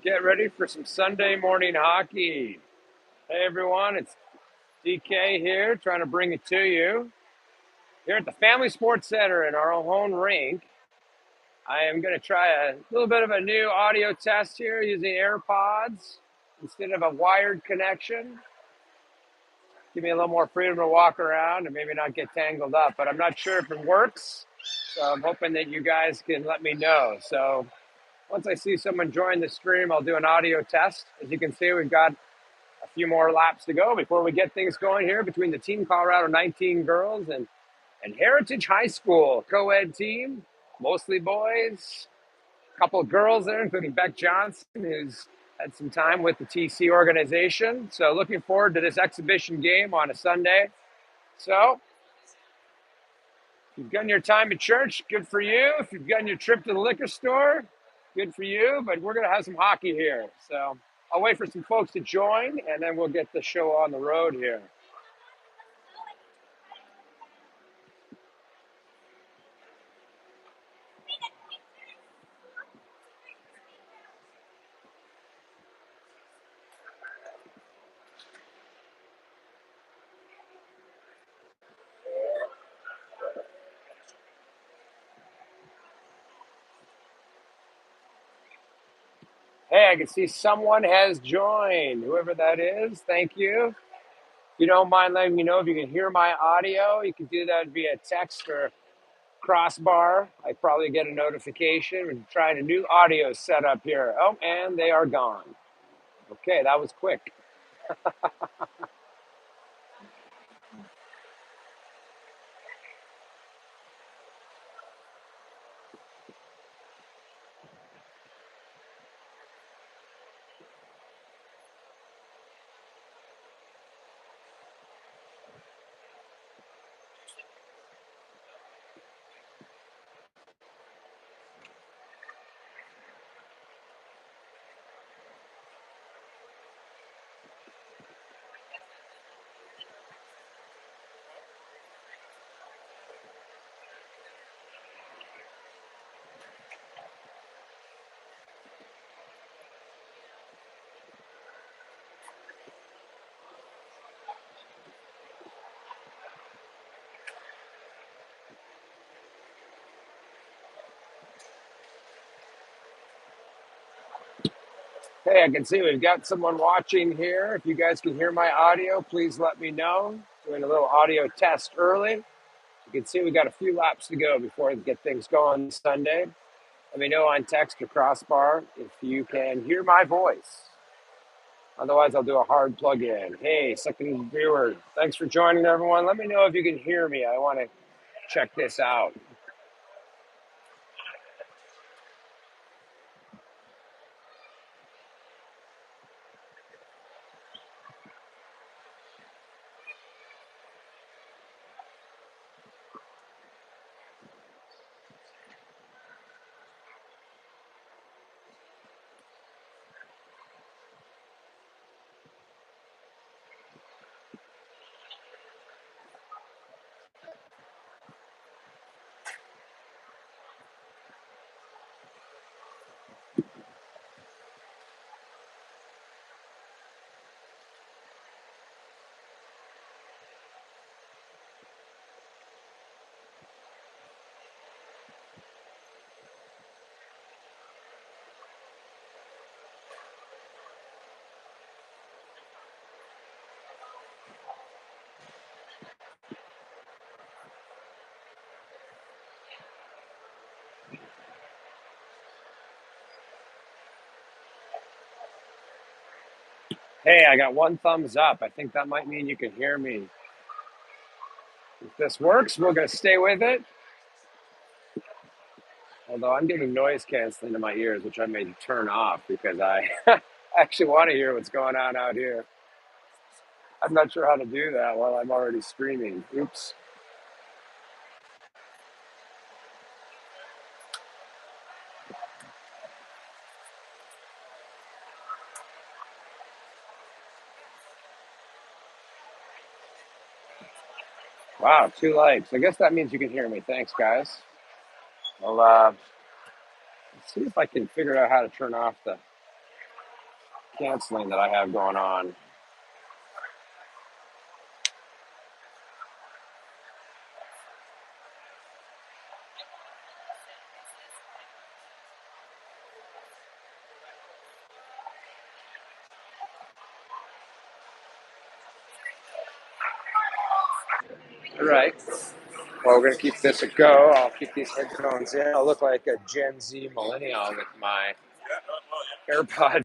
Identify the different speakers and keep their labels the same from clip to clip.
Speaker 1: Get ready for some Sunday morning hockey. Hey everyone, it's DK here trying to bring it to you. Here at the Family Sports Center in our own rink, I am going to try a little bit of a new audio test here using AirPods instead of a wired connection. Give me a little more freedom to walk around and maybe not get tangled up, but I'm not sure if it works. So I'm hoping that you guys can let me know. So once I see someone join the stream, I'll do an audio test. As you can see, we've got a few more laps to go before we get things going here between the Team Colorado 19 girls and Heritage High School co-ed team, mostly boys. A couple of girls there, including Beck Johnson, who's had some time with the TC organization. So looking forward to this exhibition game on a Sunday. So if you've done your time at church, good for you. If you've done your trip to the liquor store, good for you. But we're going to have some hockey here. So I'll wait for some folks to join, and then we'll get the show on the road here. Hey, I can see someone has joined. Whoever that is, thank you. If you don't mind letting me know if you can hear my audio, you can do that via text or crossbar. I probably get a notification. We're trying a new audio setup here. Oh, and they are gone. Okay, that was quick. Hey, I can see we've got someone watching here. If you guys can hear my audio, please let me know. Doing a little audio test early. You can see we got a few laps to go before we get things going Sunday. Let me know on text or crossbar if you can hear my voice. Otherwise, I'll do a hard plug-in. Hey, second viewer, thanks for joining, everyone. Let me know if you can hear me. I want to check this out. Hey, I got one thumbs up. I think that might mean you can hear me. If this works, we're going to stay with it. Although I'm getting noise canceling in my ears, which I may turn off because I actually want to hear what's going on out here. I'm not sure how to do that while I'm already streaming. Oops. Wow, 2 likes. I guess that means you can hear me. Thanks, guys. Well, let's see if I can figure out how to turn off the canceling that I have going on. All right. Well, we're going to keep this a go. I'll keep these headphones in. I'll look like a Gen Z millennial with my AirPods.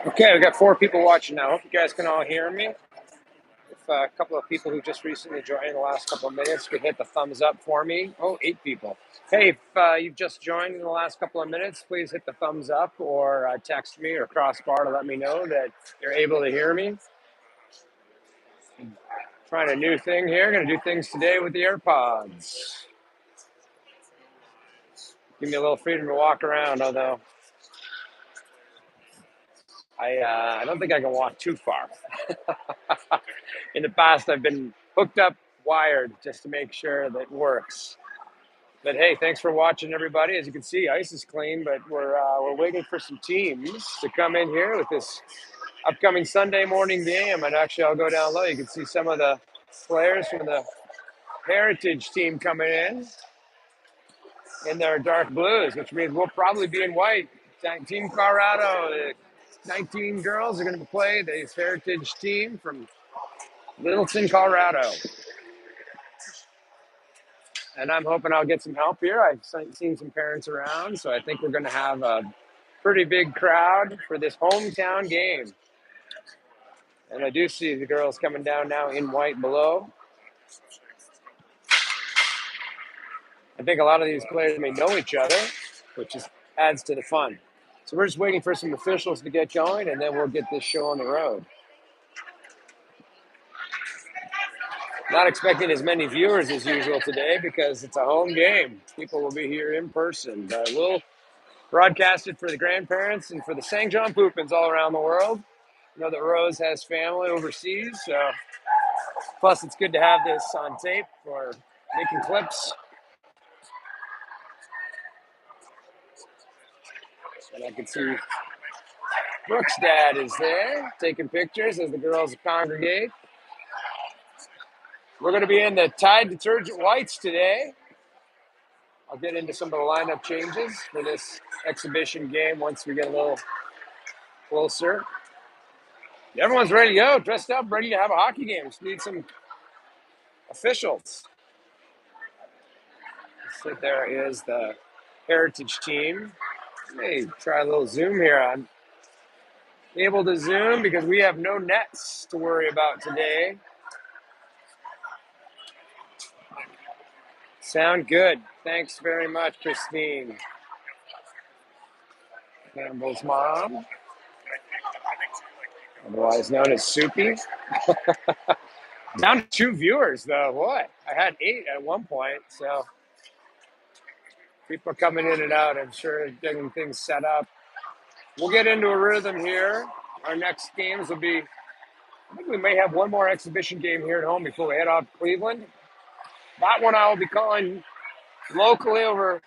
Speaker 1: Okay, we got 4 people watching now. Hope you guys can all hear me. If a couple of people who just recently joined in the last couple of minutes could hit the thumbs up for me. Oh, 8 people. Hey, if you've just joined in the last couple of minutes, please hit the thumbs up or text me or crossbar to let me know that you're able to hear me. Trying a new thing here. Going to do things today with the AirPods. Give me a little freedom to walk around, although I don't think I can walk too far. In the past, I've been hooked up, wired, just to make sure that it works. But hey, thanks for watching, everybody. As you can see, ice is clean, but we're waiting for some teams to come in here with this upcoming Sunday morning game. And actually, I'll go down low. You can see some of the players from the Heritage team coming in their dark blues, which means we'll probably be in white. Team Colorado, the 19 girls are going to play this Heritage team from Littleton, Colorado. And I'm hoping I'll get some help here. I've seen some parents around, so I think we're going to have a pretty big crowd for this hometown game. And I do see the girls coming down now in white below. I think a lot of these players may know each other, which adds to the fun. So we're just waiting for some officials to get going, and then we'll get this show on the road. Not expecting as many viewers as usual today because it's a home game. People will be here in person, but we'll broadcast it for the grandparents and for the St. John Poopins all around the world. I know that Rose has family overseas, so plus it's good to have this on tape for making clips. And I can see Brooke's dad is there taking pictures as the girls congregate. We're going to be in the Tide detergent whites today. I'll get into some of the lineup changes for this exhibition game once we get a little closer. Everyone's ready to go, dressed up, ready to have a hockey game. Just need some officials. So there is the Heritage team. Hey, try a little zoom here. I'm able to zoom because we have no nets to worry about today. Sound good. Thanks very much, Christine. Campbell's mom, otherwise known as Soupy. Down to 2 viewers, though. Boy, I had 8 at one point, so people are coming in and out. I'm sure getting things set up. We'll get into a rhythm here. Our next games will be, I think we may have one more exhibition game here at home before we head off to Cleveland. That one I will be calling locally over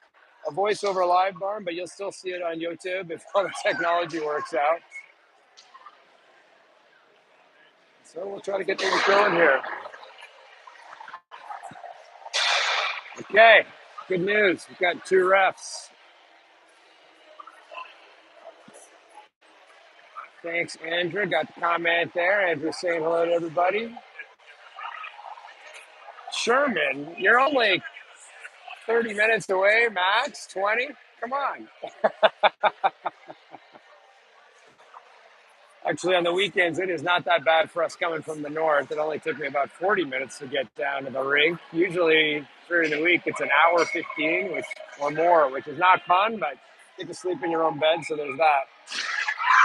Speaker 1: a voiceover live barn, but you'll still see it on YouTube if all the technology works out. So we'll try to get things going here. Okay, good news. We've got 2 refs. Thanks, Andrew. Got the comment there. Andrew saying hello to everybody. Sherman, you're only 30 minutes away, max 20. Come on. Actually, on the weekends, it is not that bad for us coming from the north. It only took me about 40 minutes to get down to the rink. Usually during the week, it's an hour 15 or more, which is not fun, but you get to sleep in your own bed, so there's that.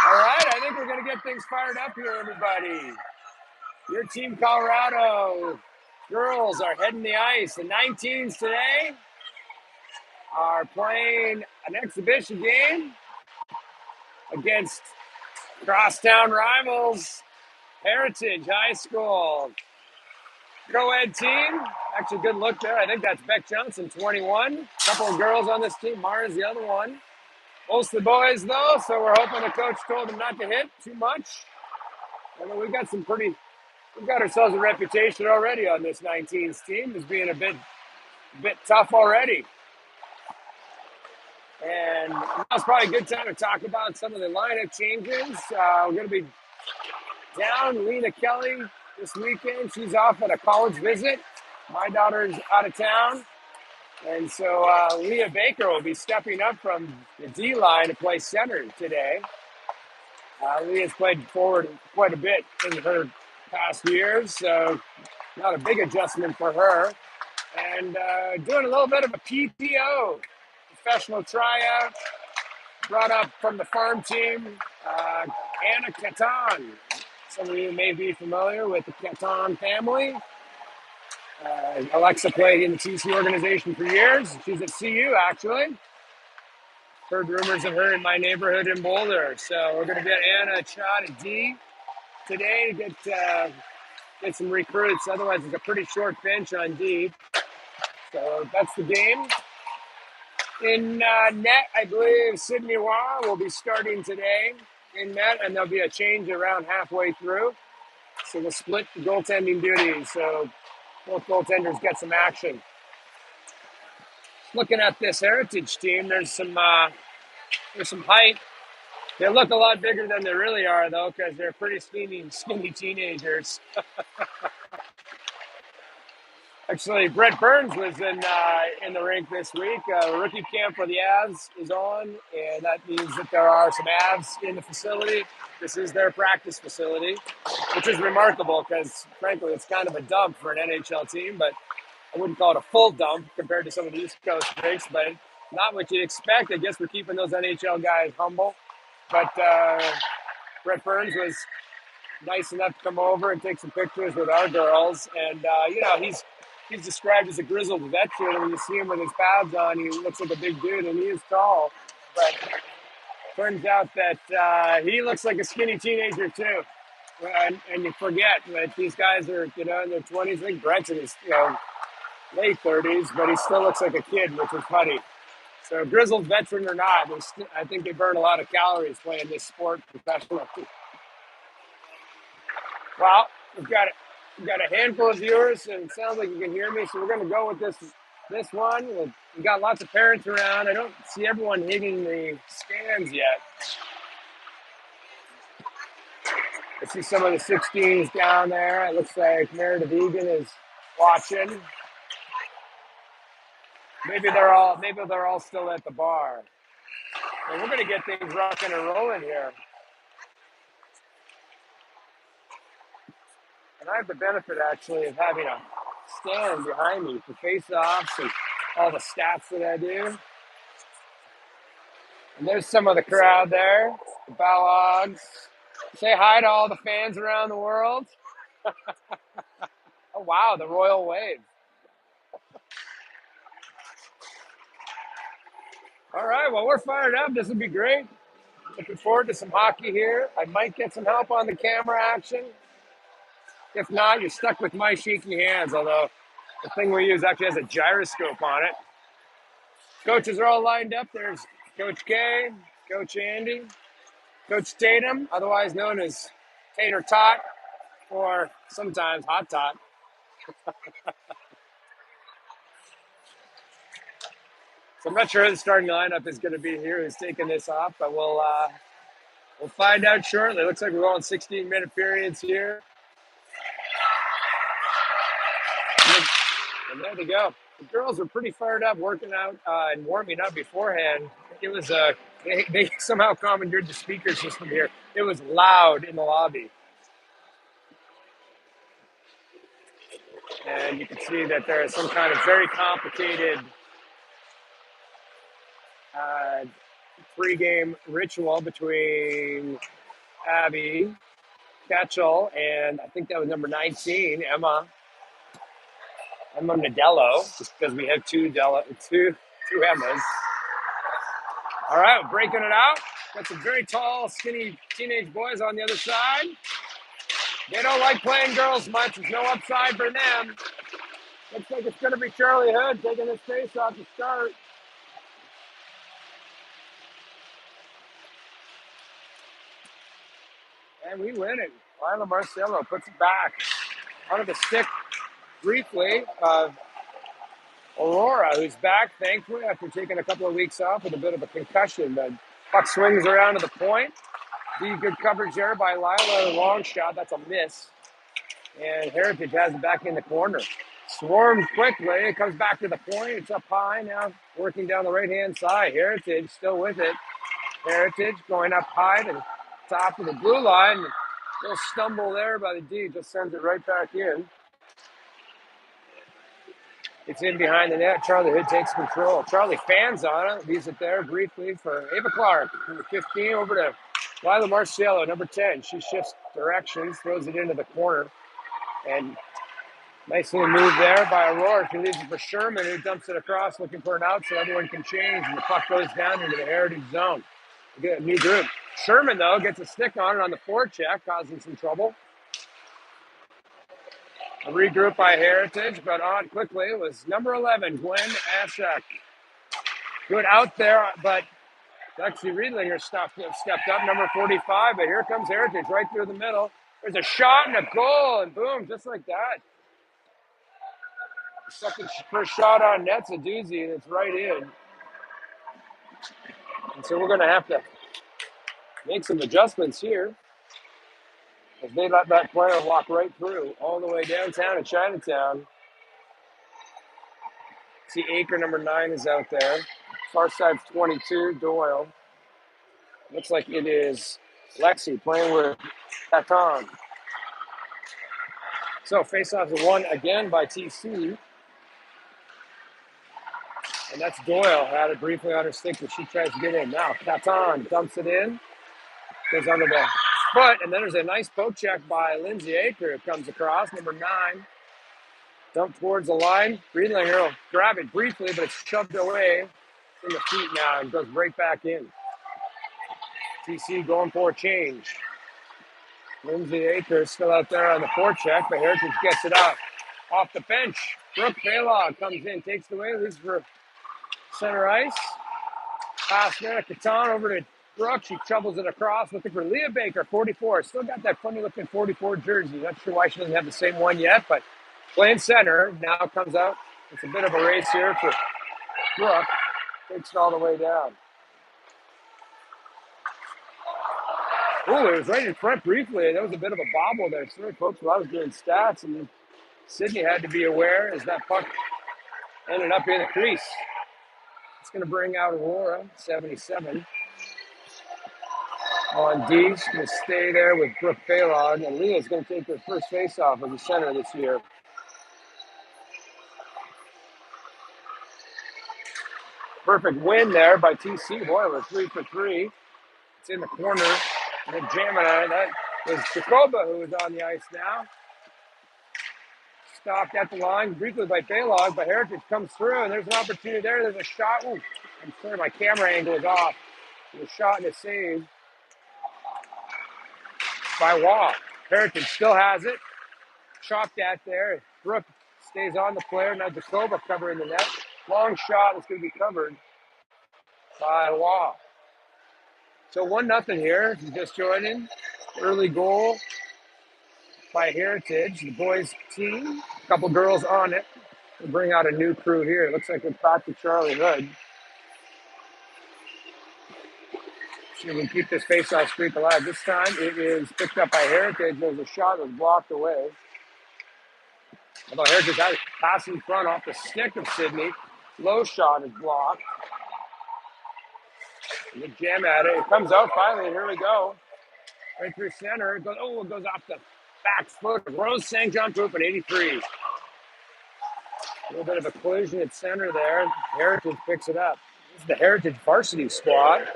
Speaker 1: All right, I think we're going to get things fired up here, everybody. Your team, Colorado girls, are heading the ice. The 19s today are playing an exhibition game against crosstown rivals Heritage High School. Co-ed team. Actually, good look there. I think that's Beck Johnson, 21. A couple of girls on this team. Mara's the other one. Most of the boys, though, so we're hoping the coach told them not to hit too much. I mean, we've got ourselves a reputation already on this 19s team as being a bit tough already. And now's probably a good time to talk about some of the lineup changes. We're going to be down Lena Kelly this weekend. She's off at a college visit. My daughter's out of town. And so Leah Baker will be stepping up from the D line to play center today. Leah's played forward quite a bit in her past years, so not a big adjustment for her. And doing a little bit of a PTO, professional tryout, brought up from the farm team, Anna Catan. Some of you may be familiar with the Catan family. Alexa played in the TC organization for years. She's at CU, actually. Heard rumors of her in my neighborhood in Boulder. So we're going to get Anna a shot at D today to get some recruits. Otherwise, it's a pretty short bench on D. So that's the game. In net, I believe Sydney Waugh will be starting today in net, and there'll be a change around halfway through. So we'll split the goaltending duties. So both goaltenders get some action. Looking at this Heritage team, there's some height. They look a lot bigger than they really are, though, because they're pretty skinny teenagers. Actually, Brett Burns was in the rink this week. Rookie camp for the Avs is on, and that means that there are some Avs in the facility. This is their practice facility, which is remarkable because, frankly, it's kind of a dump for an NHL team, but I wouldn't call it a full dump compared to some of the East Coast rinks, but not what you'd expect. I guess we're keeping those NHL guys humble. But Brett Burns was nice enough to come over and take some pictures with our girls. And, he's described as a grizzled veteran. And when you see him with his pads on, he looks like a big dude, and he is tall. But turns out that he looks like a skinny teenager, too. And you forget that these guys are, in their 20s. I think Brett's in his, late 30s, but he still looks like a kid, which is funny. So grizzled veteran or not, I think they burn a lot of calories playing this sport professionally. Well, we've got a handful of viewers, and it sounds like you can hear me. So we're going to go with this one. We've got lots of parents around. I don't see everyone hitting the stands yet. I see some of the 16s down there. It looks like Meredith Egan is watching. Maybe they're all still at the bar. And we're going to get things rocking and rolling here. And I have the benefit, actually, of having a stand behind me for face-offs and all the stats that I do. And there's some of the crowd there, the Ballogs. Say hi to all the fans around the world. Oh, wow, the Royal Wave. All right, well, we're fired up. This will be great. Looking forward to some hockey here. I might get some help on the camera action. If not, you're stuck with my shaky hands, although the thing we use actually has a gyroscope on it. Coaches are all lined up. There's Coach K, Coach Andy, Coach Tatum, otherwise known as Tater Tot, or sometimes Hot Tot. So I'm not sure who the starting lineup is going to be here, who's taking this off, but we'll find out shortly. Looks like we're going 16-minute periods here. And there they go. The girls were pretty fired up, working out and warming up beforehand. It was they somehow commandeered the speaker system here. It was loud in the lobby. And you can see that there is some kind of very complicated pregame ritual between Abby Ketchel and I think that was number 19, Emma Nadello, just because we have two Two Emmas. All right, breaking it out. Got some very tall, skinny teenage boys on the other side. They don't like playing girls much. There's no upside for them. Looks like it's going to be Charlie Hood taking this face off to start. And we win it. Lila Marcelo puts it back onto the stick briefly of Aurora, who's back, thankfully, after taking a couple of weeks off with a bit of a concussion. The puck swings around to the point. Good coverage there by Lila. Long shot. That's a miss. And Heritage has it back in the corner. Swarms quickly. It comes back to the point. It's up high now, working down the right-hand side. Heritage still with it. Heritage going up high to the top of the blue line. A little stumble there by the D. Just sends it right back in. It's in behind the net. Charlie Hood takes control. Charlie fans on it. Leaves it there briefly for Ava Clark. Number 15 over to Lila Marciello, number 10. She shifts directions, throws it into the corner. And nicely moved there by Aurora. She leaves it for Sherman, who dumps it across looking for an out so everyone can change. And the puck goes down into the Heritage zone. We get a new group. Sherman, though, gets a stick on it on the forecheck, causing some trouble. A regroup by Heritage, but on quickly was number 11, Gwen Ashak. Good out there, but Lexi Riedlinger stepped up, number 45, but here comes Heritage right through the middle. There's a shot and a goal, and boom, just like that. First shot on net's a doozy, and it's right in. And so we're going to have to make some adjustments here as they let that player walk right through all the way downtown in Chinatown. See Acre, number 9, is out there. Far side's 22, Doyle. Looks like it is Lexi playing with Taton. So face-off is won again by TC. And that's Doyle. Had it briefly on her stick, but she tries to get in. Now Taton dumps it in. Goes under the foot. And then there's a nice poke check by Lindsay Acre. It comes across, number 9. Dumped towards the line. Friedlinger will grab it briefly, but it's shoved away in the feet now and goes right back in. TC going for a change. Lindsay Akers still out there on the forecheck, but Heritage gets it up. Off the bench, Brooke Baylog comes in, takes it away, leaves for center ice. Pass there, Catan over to Brooke. She shovels it across, looking for Leah Baker, 44. Still got that funny-looking 44 jersey. Not sure why she doesn't have the same one yet, but playing center now comes out. It's a bit of a race here for Brooke. Takes it all the way down. Oh, it was right in front briefly. That was a bit of a bobble there. Sorry, folks, while I was doing stats, and Sydney had to be aware as that puck ended up in the crease. It's going to bring out Aurora, 77. On D, she's going to stay there with Brooke Baylog, and Leah's going to take her first face-off as a center this year. Perfect win there by TC. Boy, we're 3 for 3. It's in the corner. And then jamming on it. That was Jacoba, who is on the ice now. Stopped at the line briefly by Baylog, but Heritage comes through, and there's an opportunity there. There's a shot. Ooh, I'm sorry, my camera angle is off. There's a shot and a save by Waugh. Heritage still has it. Chopped at there. Brooke stays on the player. Now Jacoba covering the net. Long shot is going to be covered by Waugh. So 1-0 here. If you just joining. Early goal by Heritage. The boys team. A couple girls on it. We'll bring out a new crew here. It looks like it's back to Charlie Hood. See if we can keep this face-off streak alive. This time it is picked up by Heritage. There's a shot that was blocked away. Although Heritage has pass in front off the stick of Sydney. Low shot is blocked. And they jam at it. It comes out finally, and here we go. Right through center. It goes off the back foot of Rose St. John Poop at 83. A little bit of a collision at center there. Heritage picks it up. This is the Heritage varsity squad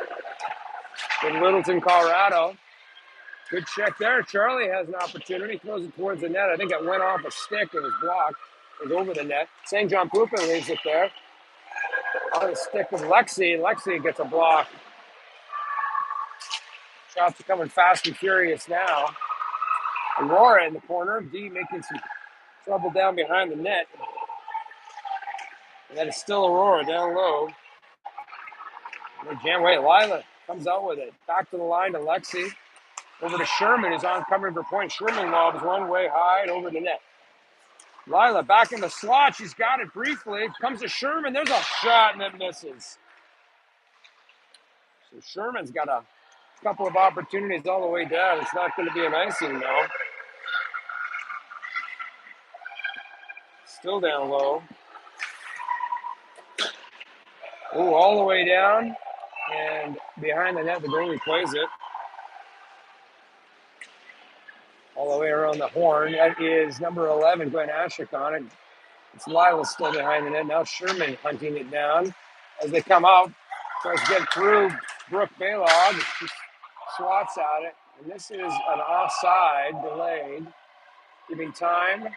Speaker 1: in Littleton, Colorado. Good check there. Charlie has an opportunity. Throws it towards the net. I think it went off a stick and was blocked. It was over the net. St. John Poopin leaves it there. On the stick of Lexi. Lexi gets a block. Shots are coming fast and furious now. Aurora in the corner. D making some trouble down behind the net. And that is still Aurora down low. And they jam away. Lila comes out with it. Back to the line to Lexi. Over to Sherman, who's on coming for point. Sherman lobs one way high and over the net. Lila back in the slot. She's got it briefly. Comes to Sherman. There's a shot and it misses. So Sherman's got a couple of opportunities all the way down. It's not going to be an icing though. Still down low. Oh, all the way down. And behind the net, the goalie plays it. All the way around the horn. That is number 11, Glenn Ashik on it. It's Lila still behind the net. Now Sherman hunting it down as they come out. Tries to get through Brooke Baylog. She swats at it. And this is an offside, delayed. Giving time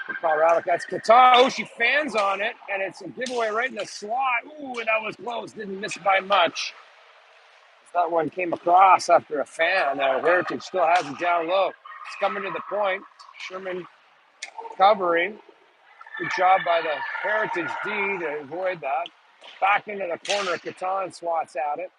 Speaker 1: for Colorado. That's Qatar. Oh, she fans on it. And it's a giveaway right in the slot. Ooh, that was close. Didn't miss by much. That one came across after a fan. Heritage still has it down low. It's coming to the point. Sherman covering. Good job by the Heritage D to avoid that. Back into the corner. Catan swats at it.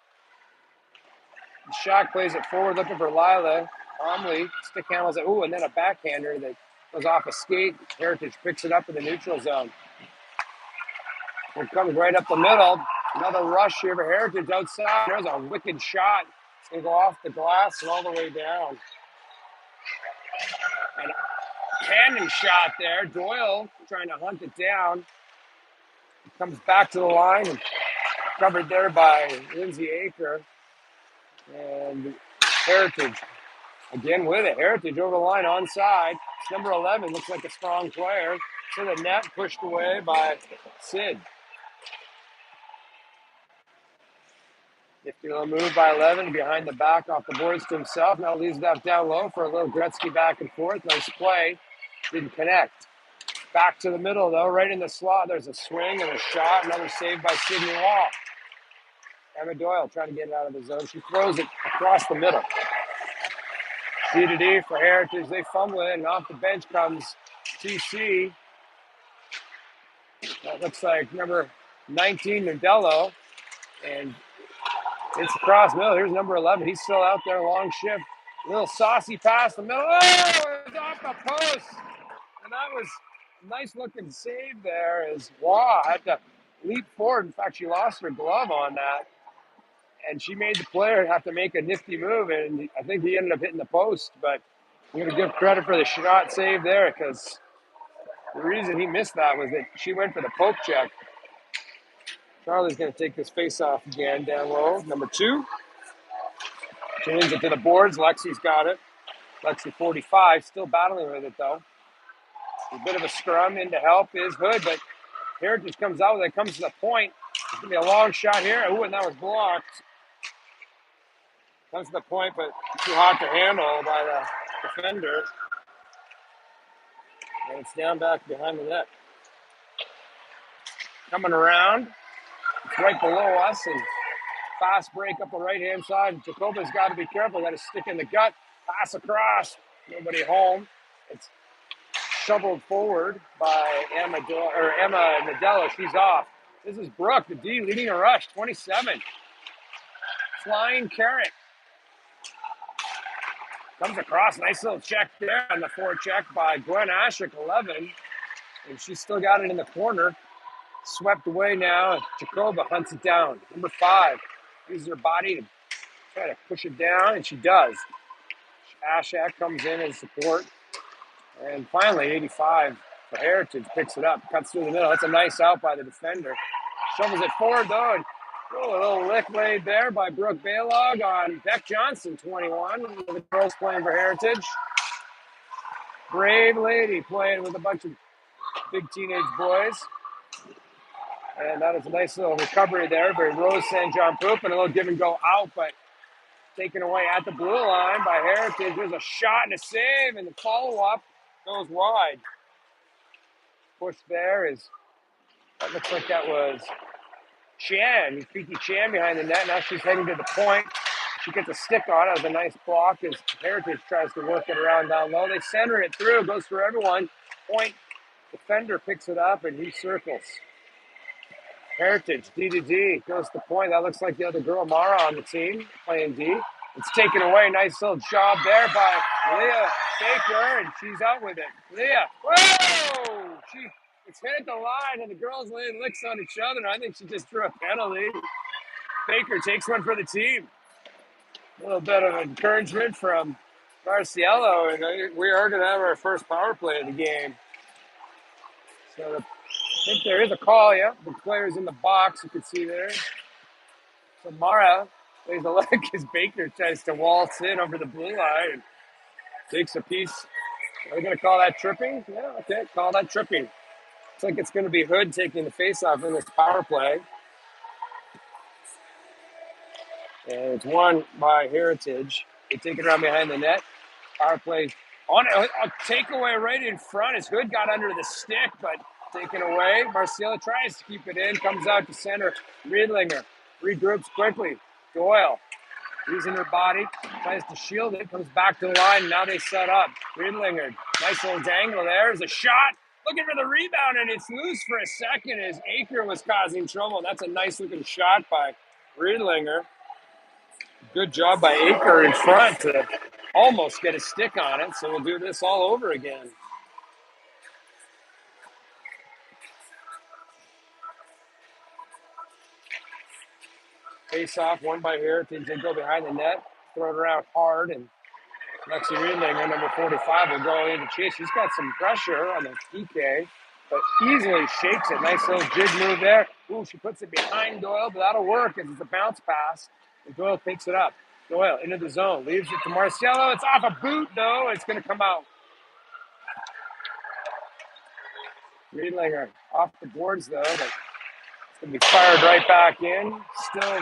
Speaker 1: Shack plays it forward, looking for Lila. Omley stick handles it. Ooh, and then a backhander that goes off a skate. Heritage picks it up in the neutral zone. It comes right up the middle. Another rush here for Heritage outside. There's a wicked shot. It's going to go off the glass and all the way down. And a cannon shot there. Doyle trying to hunt it down. It comes back to the line and covered there by Lindsay Aker. And Heritage again with it. Heritage over the line onside. It's number 11. Looks like a strong player. To the net, pushed away by Sid. 50 move by 11 behind the back off the boards to himself. Now leaves that down low for a little Gretzky back and forth. Nice play. Didn't connect. Back to the middle, though, right in the slot. There's a swing and a shot. Another save by Sydney Wall. Emma Doyle trying to get it out of the zone. She throws it across the middle. D to D for Heritage. They fumble it, and off the bench comes TC. That looks like number 19, Nadello. And it's across the middle. Here's number 11. He's still out there, long shift. A little saucy pass the middle. Oh, it's off the post. And that was a nice looking save there as Waugh had to leap forward. In fact, she lost her glove on that. And she made the player have to make a nifty move. And I think he ended up hitting the post. But I'm going to give credit for the shot save there because the reason he missed that was that she went for the poke check. Charlie's going to take this face off again down low. Number 2. Turns it to the boards. Lexi's got it. Lexi 45, still battling with it though. A bit of a scrum in to help is Hood, but Heritage comes out with it, comes to the point. It's going to be a long shot here. Ooh, and that was blocked. Comes to the point, but too hot to handle by the defender. And it's down back behind the net. Coming around. It's right below us, and fast break up the right-hand side. Jacoba's got to be careful. Got to stick in the gut. Pass across. Nobody home. It's shoveled forward by Emma Nadello. She's off. This is Brooke, the D, leading a rush. 27. Flying carrot. Comes across. Nice little check there on the forecheck by Gwen Ashik, 11. And she's still got it in the corner. Swept away now. Jacoba hunts it down. Number 5 uses her body to try to push it down, and she does. Ashak comes in as support. And finally, 85 for Heritage picks it up, cuts through the middle. That's a nice out by the defender. Shovels it forward, though, and a little lick laid there by Brooke Baylog on Beck Johnson, 21. The girls playing for Heritage. Brave lady playing with a bunch of big teenage boys. And that is a nice little recovery there by Rose St. John Poop, and a little give and go out, but taken away at the blue line by Heritage. There's a shot and a save, and the follow-up goes wide. Push there is That looks like that was Chan, Kiki Chan behind the net. Now she's heading to the point. She gets a stick on it. It was a nice block as Heritage tries to work it around down low. They center it through, goes through everyone. Point defender picks it up and he circles. Heritage, D to D, goes to point. That looks like the other girl, Mara, on the team, playing D. It's taken away. Nice little job there by Leah Baker, and she's out with it. Leah, whoa! It's hit at the line, and the girls laying licks on each other. I think she just threw a penalty. Baker takes one for the team. A little bit of encouragement from Marciello, and we are going to have our first power play of the game. So I think there is a call, yeah. The player's in the box, you can see there. So Mara lays a leg as Baker tries to waltz in over the blue line and takes a piece. Are we going to call that tripping? Yeah, okay, call that tripping. Looks like it's going to be Hood taking the face-off in this power play. And it's won by Heritage. They take it around behind the net. Power play on a takeaway right in front as Hood got under the stick, but taken away. Marcella tries to keep it in, comes out to center. Riedlinger regroups quickly. Doyle using her body, tries to shield it, comes back to the line. Now they set up. Riedlinger, nice little dangle there. There's a shot. Looking for the rebound, and it's loose for a second as Aker was causing trouble. That's a nice looking shot by Riedlinger. Good job by Aker in front to almost get a stick on it. So we'll do this all over again. Face off, won by Heritage. They go behind the net, throw it around hard, and Lexi Riedlinger, number 45, will go in to chase. She's got some pressure on the PK, but easily shakes it. Nice little jig move there. Ooh, she puts it behind Doyle, but that'll work as it's a bounce pass. And Doyle picks it up. Doyle into the zone, leaves it to Marciello. It's off a boot, though. It's going to come out. Riedlinger off the boards, though, but it's going to be fired right back in. Still,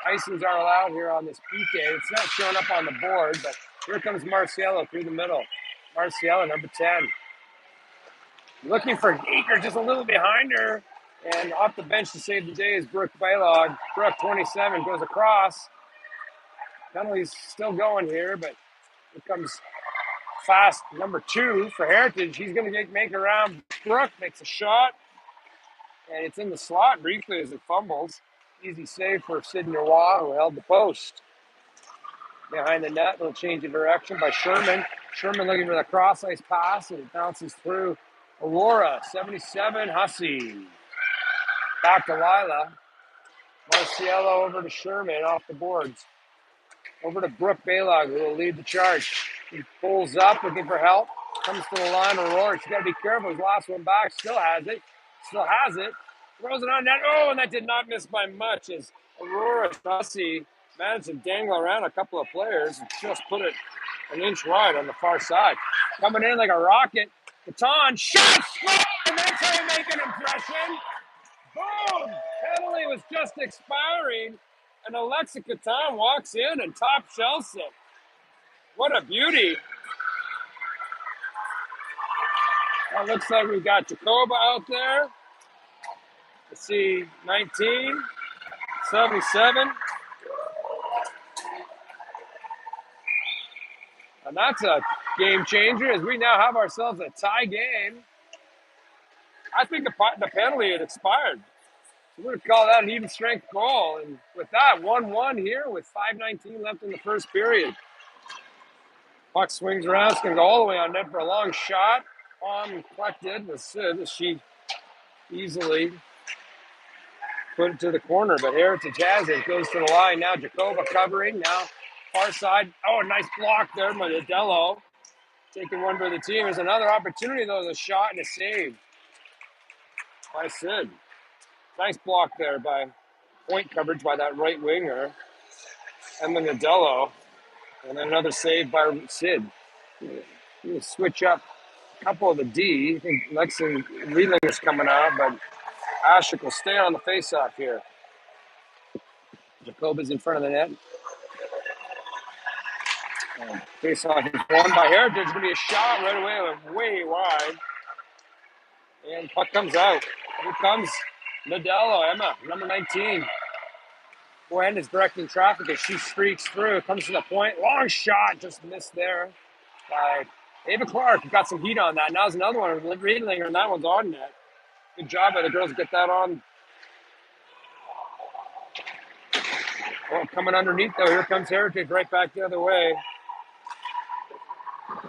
Speaker 1: icings are allowed here on this PK. It's not showing up on the board, but here comes Marciello through the middle. Marciello, number 10. Looking for Aker just a little behind her. And off the bench to save the day is Brooke Baylog. Brooke, 27, goes across. Penalty's still going here, but here comes fast number 2 for Heritage. He's going to make around. Brooke makes a shot. And it's in the slot briefly as it fumbles. Easy save for Sid Roy, who held the post. Behind the net, little change of direction by Sherman. Sherman looking for the cross-ice pass, and it bounces through Aurora. 77, Hussey. Back to Lila. Marciello over to Sherman off the boards. Over to Brooke Baylog, who will lead the charge. He pulls up, looking for help. Comes to the line, Aurora. She's got to be careful. His last one back. Still has it. Throws it on net. Oh, and that did not miss by much as Aurora Hussey managed to dangle around a couple of players and just put it an inch wide on the far side. Coming in like a rocket. Catan, shot, score, and that's how you make an impression. Boom! Penalty was just expiring, and Alexa Catan walks in and top shells it. What a beauty. That looks like we've got Jacoba out there. Let's see, 19, 77. And that's a game changer as we now have ourselves a tie game. I think the penalty had expired. So we're going to call that an even strength goal. And with that, 1-1 here with 5:19 left in the first period. Puck swings around. It's going to go all the way on net for a long shot. On collected with Sid as she easily put it to the corner. But Heritage has it. Goes to the line now. Jacoba covering. Now far side. Oh, a nice block there by Adello. Taking one for the team. There's another opportunity, though. A shot and a save by Sid. Nice block there by point coverage by that right winger. Emma Nadello. And then another save by Sid. You switch up a couple of the D. I think Lexi Riedlinger's coming out, but Ashik will stay on the face-off here. Jacoba's in front of the net. Face-off is won by Heritage. It's going to be a shot right away, way wide. And puck comes out. Here comes Nadello, Emma, number 19. Gwen is directing traffic as she streaks through. Comes to the point. Long shot. Just missed there by Ava Clark. Got some heat on that. Now's another one. Riedlinger, and that one's on net. Good job by the girls to get that on. Oh, coming underneath, though. Here comes Heritage right back the other way.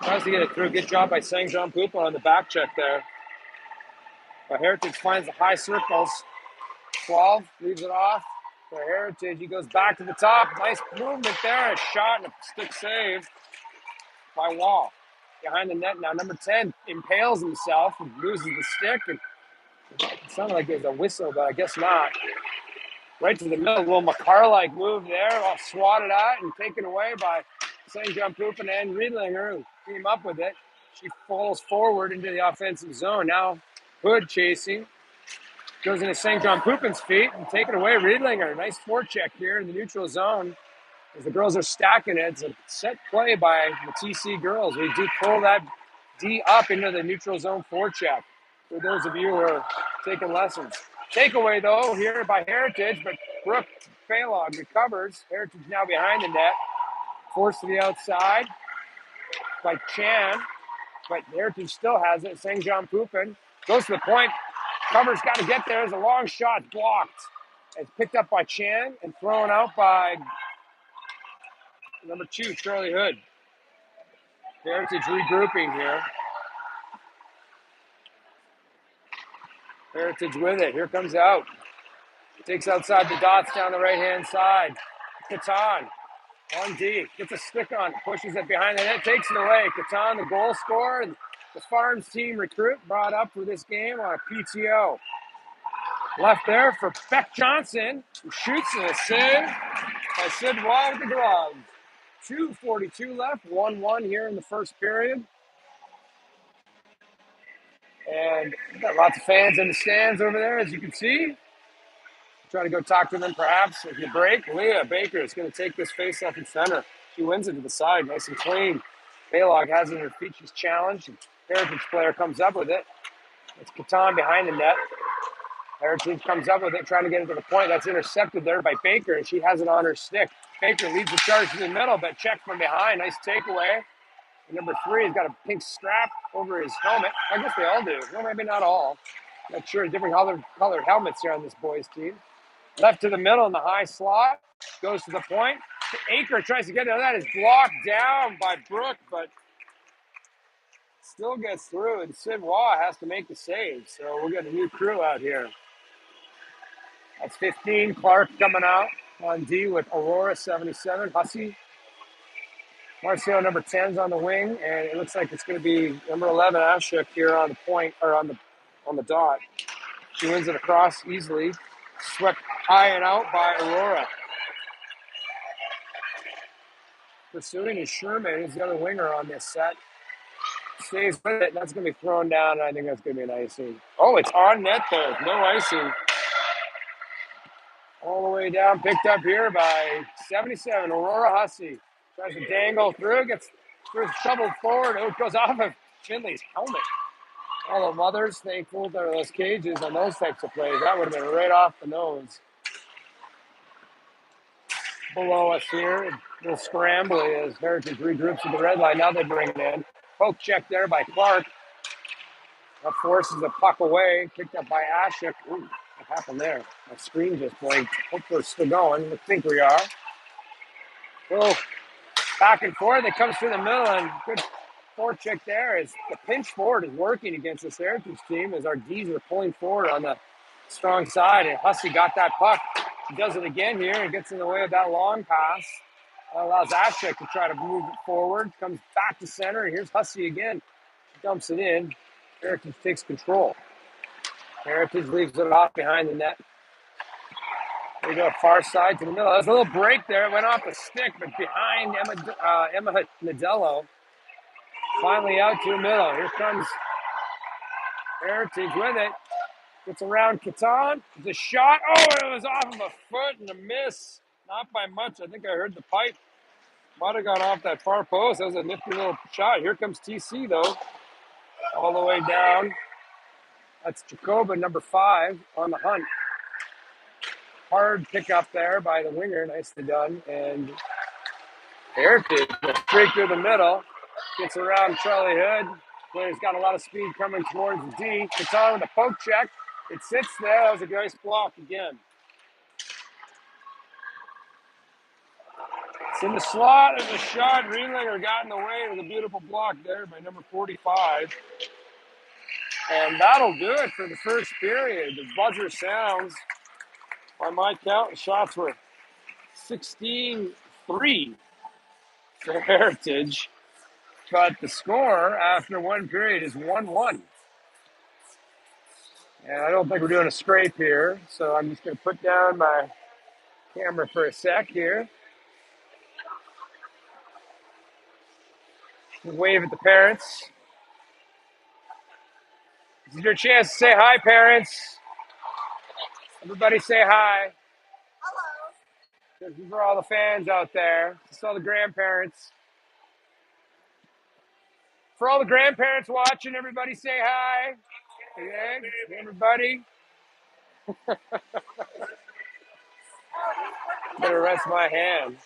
Speaker 1: Tries to get it through. Good job by St. John Poopa on the back check there. But Heritage finds the high circles. 12 leaves it off for Heritage. He goes back to the top. Nice movement there. A shot and a stick save by Wall. Behind the net now. Number 10 impales himself and loses the stick. And it sounded like there's a whistle, but I guess not. Right to the middle. A little McCarr-like move there. All swatted at and taken away by St. John Poopin and Riedlinger, who came up with it. She falls forward into the offensive zone. Now Hood chasing. Goes into St. John Poopin's feet and taken away. Riedlinger. Nice forecheck here in the neutral zone. As the girls are stacking it, it's a set play by the TC girls. We do pull that D up into the neutral zone forecheck. For those of you who are taking lessons. Takeaway, though, here by Heritage, but Brooke Phalog recovers. Heritage now behind the net. Forced to the outside by Chan, but Heritage still has it. St. John Poopin goes to the point. Cover's got to get there. There's a long shot blocked. It's picked up by Chan and thrown out by number 2, Charlie Hood. Heritage regrouping here. Heritage with it. Here comes out. Takes outside the dots down the right-hand side. Catan on D. Gets a stick on it. Pushes it behind the net. Takes it away. Catan, the goal scorer. And the Farms team recruit brought up for this game on a PTO. Left there for Beck Johnson, who shoots and a save by Sid Wall with the glove. 2:42 left, 1-1 here in the first period. And we've got lots of fans in the stands over there, as you can see. Try to go talk to them, perhaps, if you break. Leah Baker is going to take this face off in center. She wins it to the side, nice and clean. Baylog has it in her feet. She's challenged. Heritage player comes up with it. It's Catan behind the net. Heritage comes up with it, trying to get it to the point. That's intercepted there by Baker, and she has it on her stick. Baker leads the charge to the middle, but checked from behind. Nice takeaway. And number 3 has got a pink strap over his helmet. I guess they all do. Well, maybe not all. Not sure. Different colored helmets here on this boys' team. Left to the middle in the high slot. Goes to the point. Aker tries to get to that. Is blocked down by Brooke, but still gets through. And Sid Waugh has to make the save. So we'll get a new crew out here. That's 15. Clark coming out on D with Aurora 77. Hussey. Marcio number 10's on the wing, and it looks like it's going to be number 11 Ashok here on the point or on the dot. She wins it across easily. Swept high and out by Aurora. Pursuing is Sherman, who's the other winger on this set. Stays with it. That's going to be thrown down, and I think that's going to be an icing. Oh, it's on net there. No icing. All the way down, picked up here by 77, Aurora Hussey. Tries to dangle through, gets shoveled forward. Oh, it goes off of Finley's helmet. All the mothers thankful there are those cages on those types of plays. That would have been right off the nose. Below us here, a little scrambly as Heritage regroups with the red line. Now they bring it in. Poke check there by Clark. That forces the puck away. Picked up by Ashok. Ooh, what happened there? My screen just blinked. Hope we're still going. I think we are. So back and forth. It comes through the middle, and good forecheck there as the pinch forward is working against this Heritage team as our D's are pulling forward on the strong side. And Hussey got that puck. He does it again here and gets in the way of that long pass. That allows Ashok to try to move it forward. Comes back to center, and here's Hussey again. She dumps it in. Heritage takes control. Heritage leaves it off behind the net. We go far side to the middle. There's a little break there. It went off the stick, but behind Emma Nadello. Finally out to the middle. Here comes Heritage with it. Gets around Catan. It's a shot. Oh, it was off of a foot and a miss. Not by much. I think I heard the pipe. Might have gone off that far post. That was a nifty little shot. Here comes TC, though. All the way down. That's Jacoba, number 5, on the hunt. hard pickup there by the winger. Nicely done. And Heritage goes straight through the middle. Gets around Charlie Hood. Player's got a lot of speed coming towards the D. Gets on with a poke check. It sits there. That was a nice block again. It's in the slot. There's a shot. Riedlinger got in the way. It was a beautiful block there by number 45. And that'll do it for the first period. The buzzer sounds. By my count, the shots were 16-3 for Heritage. But the score after one period is 1-1. And I don't think we're doing a scrape here. So I'm just going to put down my camera for a sec here. Wave at the parents. This is your chance to say hi, parents. Everybody say hi. Hello. This is for all the fans out there. This is all the grandparents. For all the grandparents watching, everybody say hi. Okay, everybody. Better rest my hand.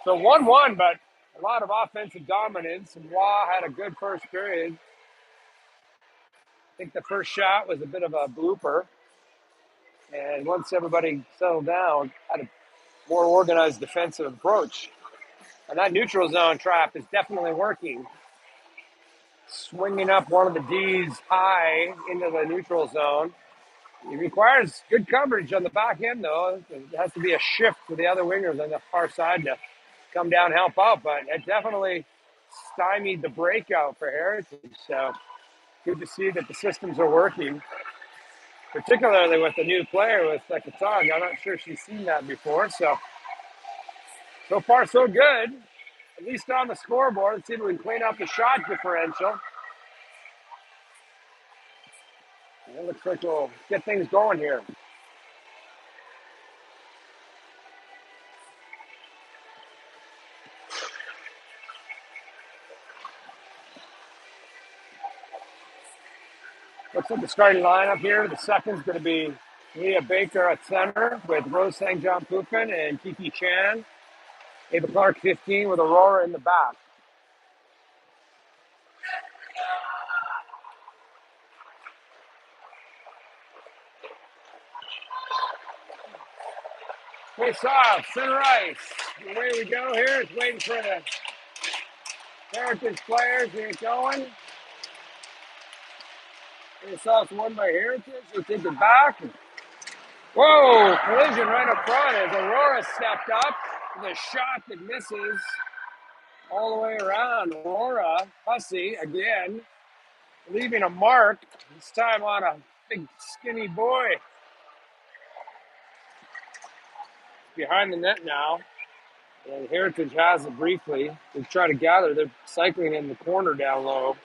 Speaker 1: So 1-1, but a lot of offensive dominance. And Wah had a good first period. I think the first shot was a bit of a blooper. And once everybody settled down, had a more organized defensive approach. And that neutral zone trap is definitely working. Swinging up one of the D's high into the neutral zone. It requires good coverage on the back end, though. It has to be a shift to the other wingers on the far side to come down and help out. But it definitely stymied the breakout for Heritage. So good to see that the systems are working, particularly with the new player with Katong. I'm not sure she's seen that before. So far, so good. At least on the scoreboard. Let's see if we can clean up the shot differential. It looks like we'll get things going here. Looks like the starting lineup here. The second's going to be Leah Baker at center with Rose St. John Pupin and Kiki Chan. Ava Clark 15 with Aurora in the back. Face off, center ice. Away we go here. It's waiting for the Heritage players to get going. Face off's won by Heritage. We'll take it back. Whoa, collision right up front as Aurora stepped up with a shot that misses all the way around. Aurora Hussey again, leaving a mark, this time on a big skinny boy. Behind the net now. And Heritage has it briefly. They try to gather. They're cycling in the corner down low.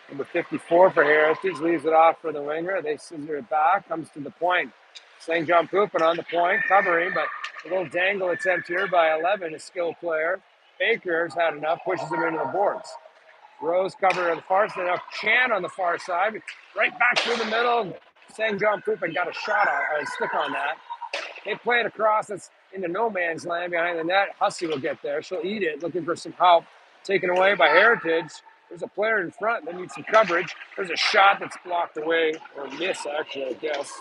Speaker 1: Number 54 for Heritage leaves it off for the winger. They scissor it back, comes to the point. St. John Pupin on the point, covering, but a little dangle attempt here by 11, a skilled player. Baker's had enough, pushes him into the boards. Rose covered on the far side. Now Chan on the far side, right back through the middle. St. John Pupin got a shot on, a stick on that. They play it across. It's into no man's land behind the net. Hussey will get there. She'll eat it, looking for some help. Taken away by Heritage. There's a player in front that needs some coverage. There's a shot that's blocked away, or miss, actually, I guess.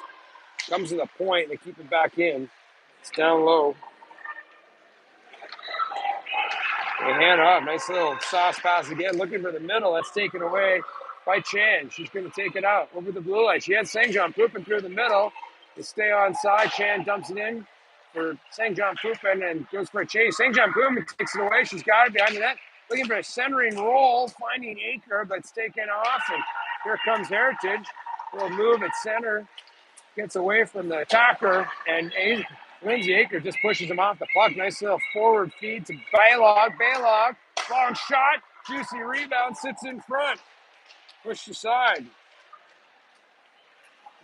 Speaker 1: Comes to the point. They keep it back in. It's down low. They hand off. Nice little sauce pass again. Looking for the middle. That's taken away by Chan. She's going to take it out over the blue line. She had St. John Pupin through the middle. They stay on side. Chan dumps it in for St. John Pupin and goes for a chase. St. John Pupin takes it away. She's got it behind the net. Looking for a centering roll, finding Aker, but it's taken off. And here comes Heritage. Little move at center. Gets away from the attacker. And Lindsay Aker just pushes him off the puck. Nice little forward feed to Baylog. Baylog, long shot. Juicy rebound, sits in front. Pushed aside.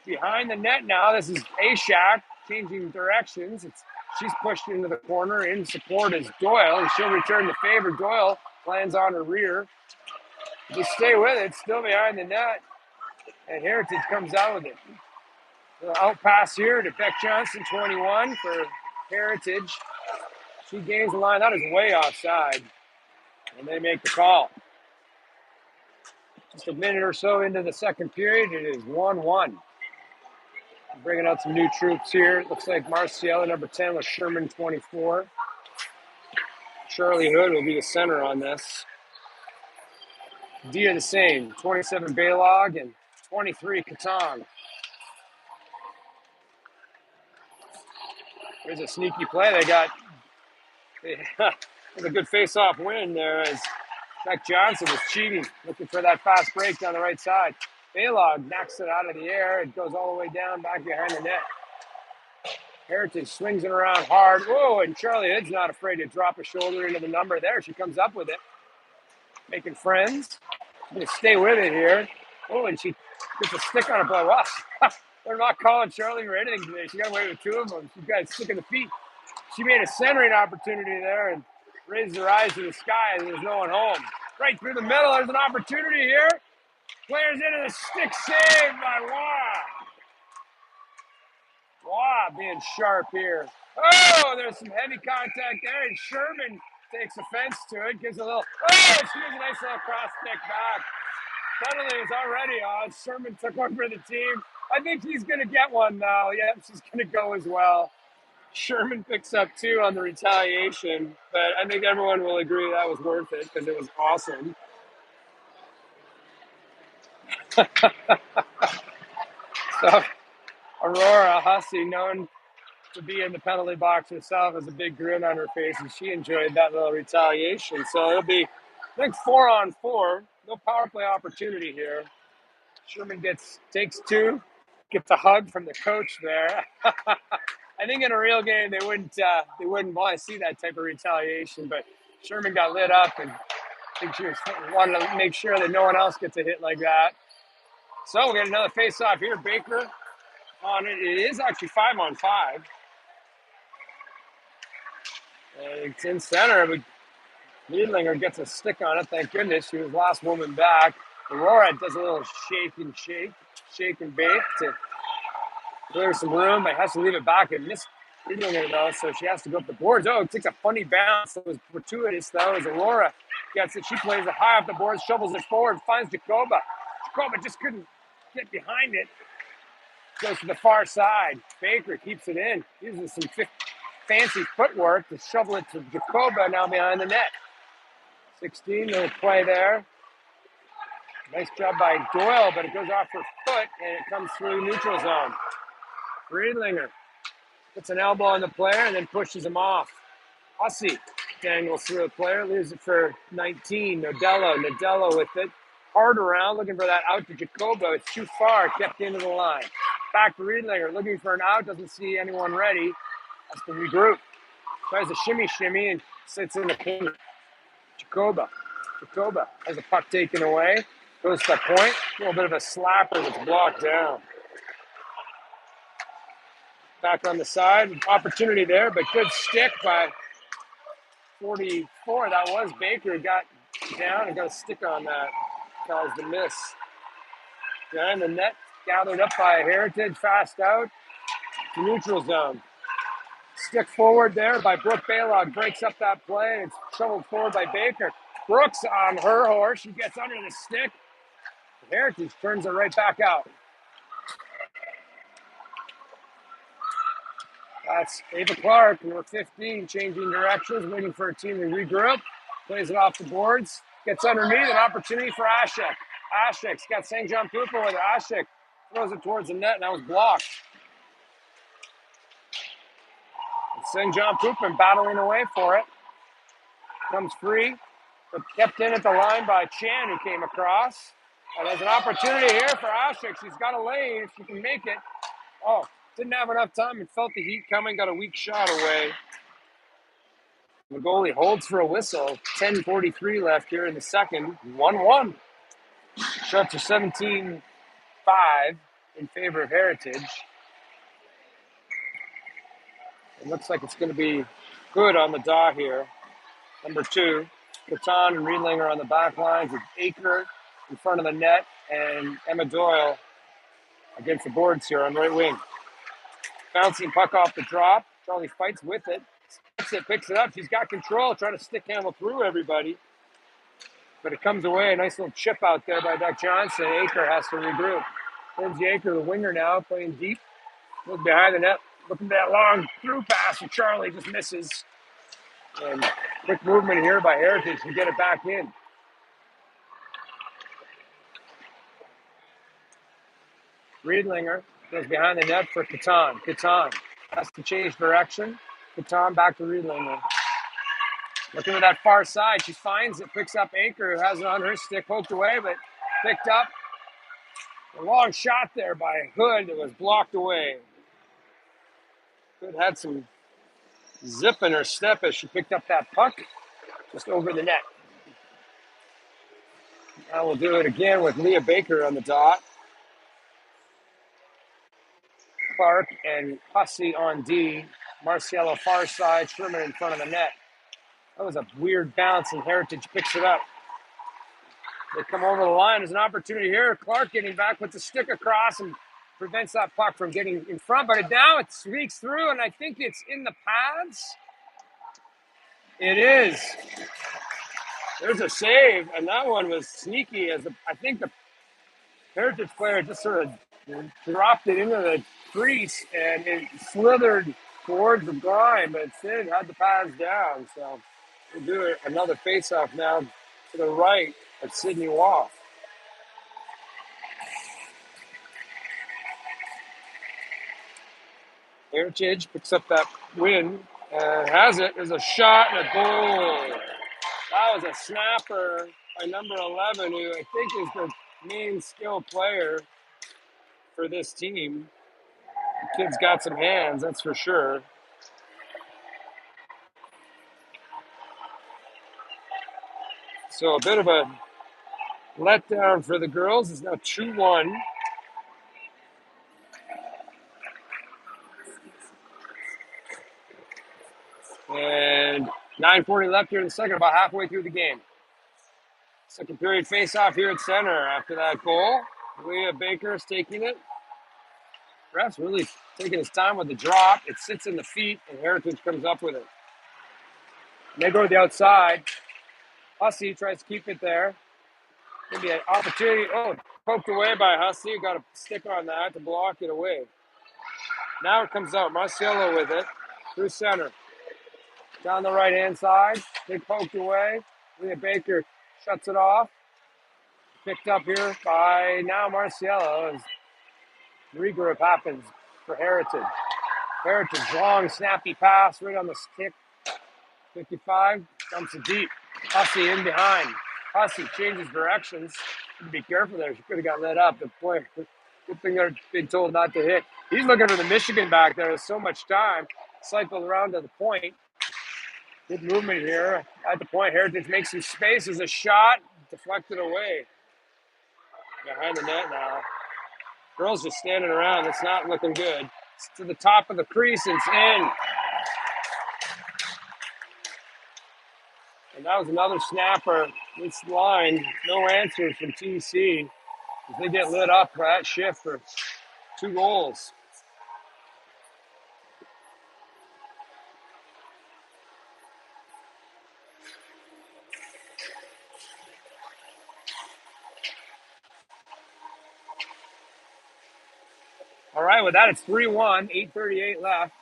Speaker 1: Behind the net now, this is Ashak changing directions. She's pushed into the corner. In support is Doyle, and she'll return the favor. Doyle lands on her rear. Just stay with it, still behind the net. And Heritage comes out with it. Out pass here to Beck Johnson, 21 for Heritage. She gains the line. That is way offside. And they make the call. Just a minute or so into the second period, it is 1-1. Bringing out some new troops here. It looks like Marciela, number 10, with Sherman, 24. Charlie Hood will be the center on this. D are the same, 27 Baylog and 23 Katong. There's a sneaky play. There's a good face-off win there as Beck Johnson was cheating, looking for that fast break down the right side. Baylog knocks it out of the air. It goes all the way down back behind the net. Heritage swings it around hard. Whoa, and Charlie Hood's not afraid to drop a shoulder into the number there. She comes up with it, making friends. She's going to stay with it here. Oh, and she gets a stick on her play. Wow, they're not calling Charlie or anything today. She got away with two of them. She got a stick in the feet. She made a centering opportunity there and raised her eyes to the sky, and there's no one home. Right through the middle, there's an opportunity here. Players into the stick, saved by Waugh. Waugh being sharp here. Oh, there's some heavy contact there, and Sherman takes offense to it, gives a little, she gives a nice little cross stick back. Penalty is already on. Sherman took one for the team. I think he's going to get one now. Yep, she's going to go as well. Sherman picks up 2 on the retaliation, but I think everyone will agree that was worth it because it was awesome. So Aurora Hussey, known to be in the penalty box herself, has a big grin on her face, and she enjoyed that little retaliation. So it'll be, I think, 4-on-4. No power play opportunity here. Sherman takes 2, gets a hug from the coach there. I think in a real game they wouldn't want to see that type of retaliation, but Sherman got lit up, and I think she wanted to make sure that no one else gets a hit like that. So we'll get another face-off here. Baker on it. It is actually 5-on-5. It's in center, but Liedlinger gets a stick on it. Thank goodness. She was last woman back. Aurora does a little shake and bake to clear some room, but has to leave it back and miss Liedlinger though, so she has to go up the boards. Oh, it takes a funny bounce. It was fortuitous though, as Aurora gets it. She plays it high off the boards, shovels it forward, finds Jacoba. Jacoba just couldn't get behind it. Goes to the far side. Baker keeps it in. Uses some fancy footwork to shovel it to Jacoba now behind the net. 16, little play there. Nice job by Doyle, but it goes off her foot and it comes through neutral zone. Friedlinger puts an elbow on the player and then pushes him off. Hussey dangles through a player, leaves it for 19. Nadello with it. Hard around, looking for that out to Jacoba. It's too far, kept into the line. Back to Riedlinger, looking for an out, doesn't see anyone ready. Has to regroup. Tries a shimmy and sits in the corner. Jacoba has the puck taken away. Goes to the point. A little bit of a slapper that's blocked down. Back on the side. Opportunity there, but good stick by 44. That was Baker. Got down and got a stick on that. Caused the miss. Behind the net. Gathered up by Heritage. Fast out to neutral zone. Stick forward there by Brooke Baylog. Breaks up that play. It's shoveled forward by Baker. Brooks on her horse. She gets under the stick. Heritage turns it right back out. That's Ava Clark, number 15, changing directions, waiting for her team to regroup. Plays it off the boards. Gets underneath, an opportunity for Ashek. Ashek's got St. John Pooper with it. Ashek throws it towards the net, and that was blocked. St. John Pooper battling away for it. Comes free, but kept in at the line by Chan, who came across. And there's an opportunity here for Ashek. She's got a lane if she can make it. Oh, didn't have enough time and felt the heat coming, got a weak shot away. The goalie holds for a whistle. 10:43 left here in the second. 1-1. Shots are 17-5 in favor of Heritage. It looks like it's going to be good on the dot here. Number 2, Catan and Riedlinger on the back lines with Aker in front of the net. and Emma Doyle against the boards here on right wing. Bouncing puck off the drop. Charlie fights with it. Picks it up. She's got control, trying to stick handle through everybody. But it comes away. A nice little chip out there by Beck Johnson. Aker has to regroup. Lindsay Aker, the winger now, playing deep. Look behind the net. Looking for that long through pass, and Charlie just misses. And quick movement here by Heritage to get it back in. Riedlinger goes behind the net for Catan. Catan has to change direction. Catan back to Riedlinger. Looking at that far side, she finds it, picks up Aker, who has it on her stick, poked away, but picked up. A long shot there by Hood that was blocked away. Hood had some zip in her step as she picked up that puck just over the net. Now we'll do it again with Leah Baker on the dot. Clark and Hussey on D. Marciello far side, Sherman in front of the net. That was a weird bounce, and Heritage picks it up. They come over the line. There's an opportunity here. Clark getting back with the stick across and prevents that puck from getting in front. But now it sneaks through, and I think it's in the pads. It is. There's a save, and that one was sneaky. I think the Heritage player just sort of dropped it into the crease, and it slithered towards the line, but it had the pads down. So we'll do another face-off now to the right of Sydney Waugh. Heritage picks up that win and has it. There's a shot and a goal. That was a snapper by number 11, who I think is the main skill player for this team. The kid's got some hands, that's for sure. So a bit of a letdown for the girls. It's now 2-1. And 9:40 left here in the second, about halfway through the game. Second period face-off here at center after that goal. Leah Baker is taking it. Ref's really taking his time with the drop. It sits in the feet, and Heritage comes up with it. And they go to the outside. Hussey tries to keep it there. Maybe an opportunity. Oh, poked away by Hussey. Got a stick on that to block it away. Now it comes out. Marciello with it through center. Down the right-hand side. Big poked away. Leah Baker shuts it off. Picked up here by now Marciello as regroup happens for Heritage. Heritage, long, snappy pass right on the stick. 55, dumps it deep. Hussey in behind. Hussey changes directions. Be careful there. She could have got let up. The boy, good thing they're being told not to hit. He's looking for the Michigan back there. There's so much time. Cycled around to the point. Good movement here. At the point, Heritage makes some space. There's a shot. Deflected away. Behind the net now. Girls just standing around. It's not looking good. It's to the top of the crease. It's in. And that was another snapper. This line, no answers from TC. They get lit up for that shift for 2 goals. All right, with that, it's 3-1, 8:38 left.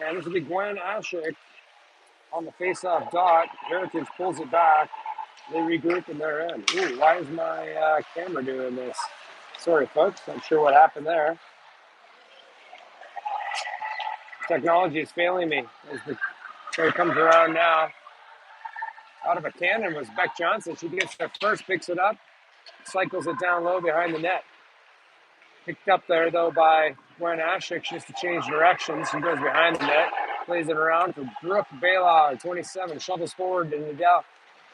Speaker 1: And this will be Gwen Ashik on the face-off dot. Heritage pulls it back. They regroup and they're in. Ooh, why is my camera doing this? Sorry, folks. Not sure what happened there. Technology is failing me as the play comes around now. Out of a cannon was Beck Johnson. She gets there first, picks it up, cycles it down low behind the net. Picked up there, though, by Gwen Ashik. She has to change directions. She goes behind the net, plays it around for Brooke Baylor, 27, shovels forward to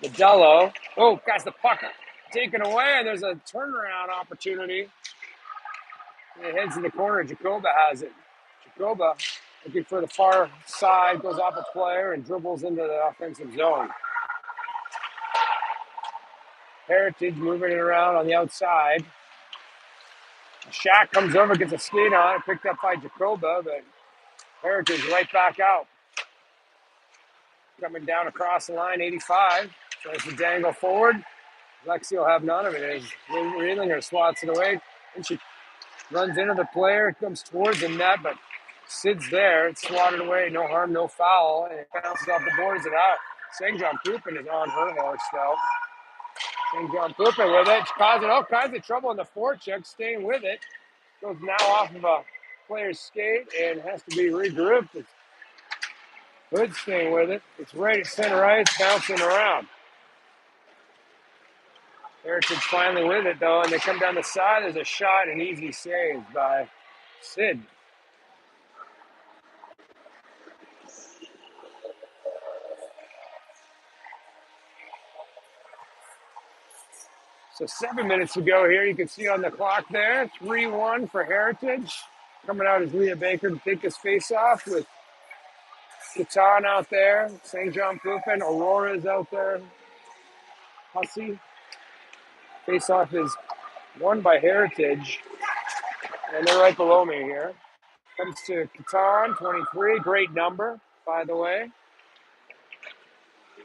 Speaker 1: Nadello. Oh, got the puck taken away, and there's a turnaround opportunity. It heads to the corner. Jacoba has it. Jacoba looking for the far side, goes off a player and dribbles into the offensive zone. Heritage moving it around on the outside. Shaq comes over, gets a skate on it, picked up by Jacoba, but Heritage right back out. Coming down across the line, 85. Tries to dangle forward. Lexi will have none of it as Riedlinger swats it away. And she runs into the player, comes towards the net, but Sid's there. It's swatted away. No harm, no foul. And it bounces off the boards and out. St. John Poopin is on her horse, though. St. John Poopin with it. It's causing all kinds of trouble in the forecheck, staying with it. Goes now off of a player's skate and has to be regrouped. It's Hood staying with it. It's right at center ice, bouncing around. Heritage finally with it, though, and they come down the side. There's a shot, an easy save by Sid. So 7 minutes to go here. You can see on the clock there, 3-1 for Heritage. Coming out is Leah Baker to take his face off with Catan out there. St. John Poopin. Aurora's out there. Hussey. Face off is won by Heritage. And they're right below me here. Comes to Catan, 23. Great number, by the way.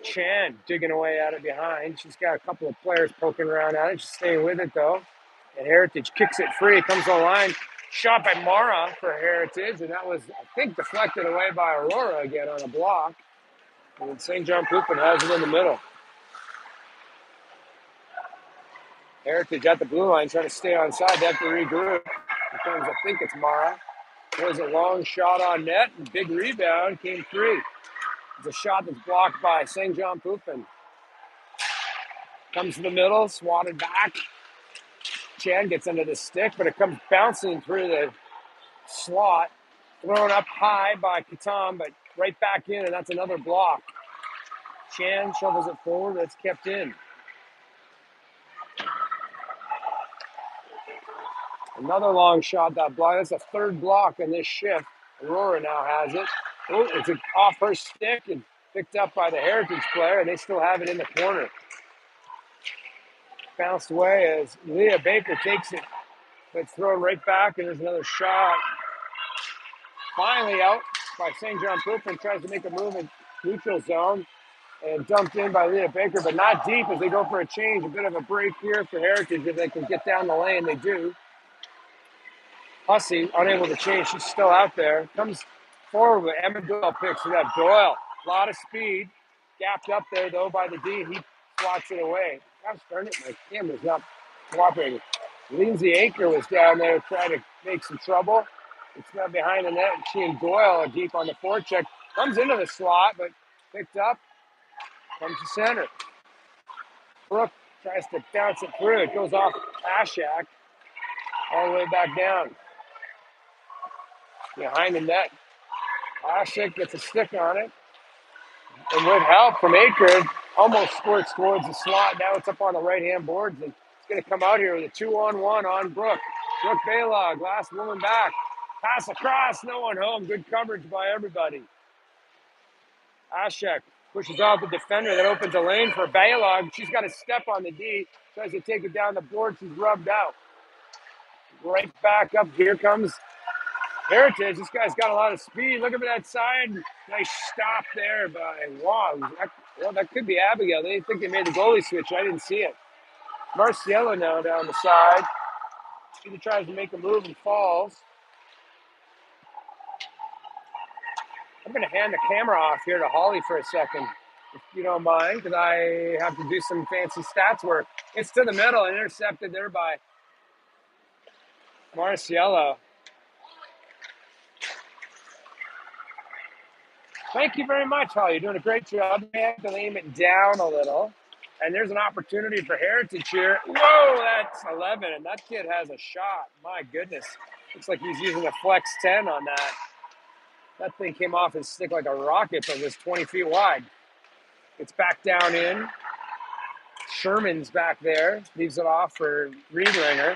Speaker 1: Chan digging away at it behind. She's got a couple of players poking around at it. She's staying with it, though. And Heritage kicks it free. Comes on the line. Shot by Mara for Heritage. And that was, I think, deflected away by Aurora again on a block. And St. John Poopin has it in the middle. Heritage at the blue line trying to stay on side. They have to regroup. Because I think it's Mara. It was a long shot on net. And big rebound. Came free. It's a shot that's blocked by St. John Poopin. Comes to the middle. Swatted back. Chan gets under the stick, but it comes bouncing through the slot. Thrown up high by Catan, but right back in, and that's another block. Chan shovels it forward, but it's kept in. Another long shot that block. That's a third block in this shift. Aurora now has it. Oh, it's off her stick and picked up by the Heritage player, and they still have it in the corner. Bounced away as Leah Baker takes it, but it's thrown right back, and there's another shot. Finally out by St. John Poopin, tries to make a move in neutral zone and dumped in by Leah Baker, but not deep as they go for a change. A bit of a break here for Heritage if they can get down the lane. They do. Hussey, unable to change. She's still out there. Comes forward with Emma Doyle, picks it up. Doyle, a lot of speed. Gapped up there, though, by the D. He swats it away. Gosh darn it, my camera's not cooperating. Lindsay Anker was down there trying to make some trouble. It's not behind the net. She and Doyle are deep on the forecheck. Comes into the slot, but picked up. Comes to center. Brooke tries to bounce it through. It goes off Ashak all the way back down. Behind the net. Ashak gets a stick on it. And with help from Aker, almost squirts towards the slot. Now it's up on the right-hand boards. And it's going to come out here with a 2-on-1 on Brooke. Brooke Baylog, last woman back. Pass across, no one home. Good coverage by everybody. Ashek pushes off the defender. That opens a lane for Baylog. She's got to step on the D. Tries to take it down the board. She's rubbed out. Right back up. Here comes Heritage. This guy's got a lot of speed. Look at that side. Nice stop there by Wong. Well, that could be Abigail. They think they made the goalie switch. I didn't see it. Marciello now down the side. She tries to make a move and falls. I'm going to hand the camera off here to Holly for a second, if you don't mind, because I have to do some fancy stats work. It's to the middle, intercepted there by Marciello. Thank you very much, Holly. You're doing a great job. I have to aim it down a little. And there's an opportunity for Heritage here. Whoa, that's 11, and that kid has a shot. My goodness. Looks like he's using a flex 10 on that. That thing came off his stick like a rocket, but was 20 feet wide. It's back down in. Sherman's back there. Leaves it off for Riedlinger.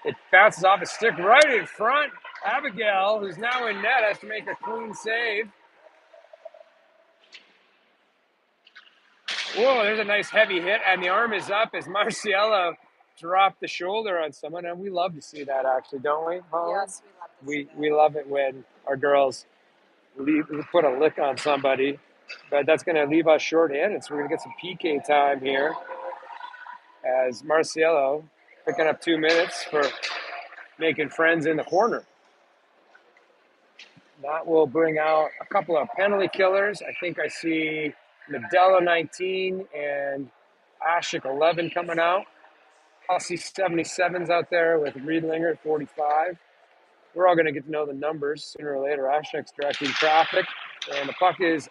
Speaker 1: It bounces off his stick right in front. Abigail, who's now in net, has to make a clean save. Whoa, there's a nice heavy hit, and the arm is up as Marciello dropped the shoulder on someone, and we love to see that, actually, don't we, Holly?
Speaker 2: Yes, we love to see that.
Speaker 1: We love it when our girls put a lick on somebody, but that's going to leave us short-handed, so we're going to get some PK time here as Marciello picking up 2 minutes for making friends in the corner. That will bring out a couple of penalty killers. I think I see Modelo 19 and Ashik 11 coming out. I'll see 77s out there with Riedlinger at 45. We're all going to get to know the numbers sooner or later. Ashik's directing traffic, and the puck is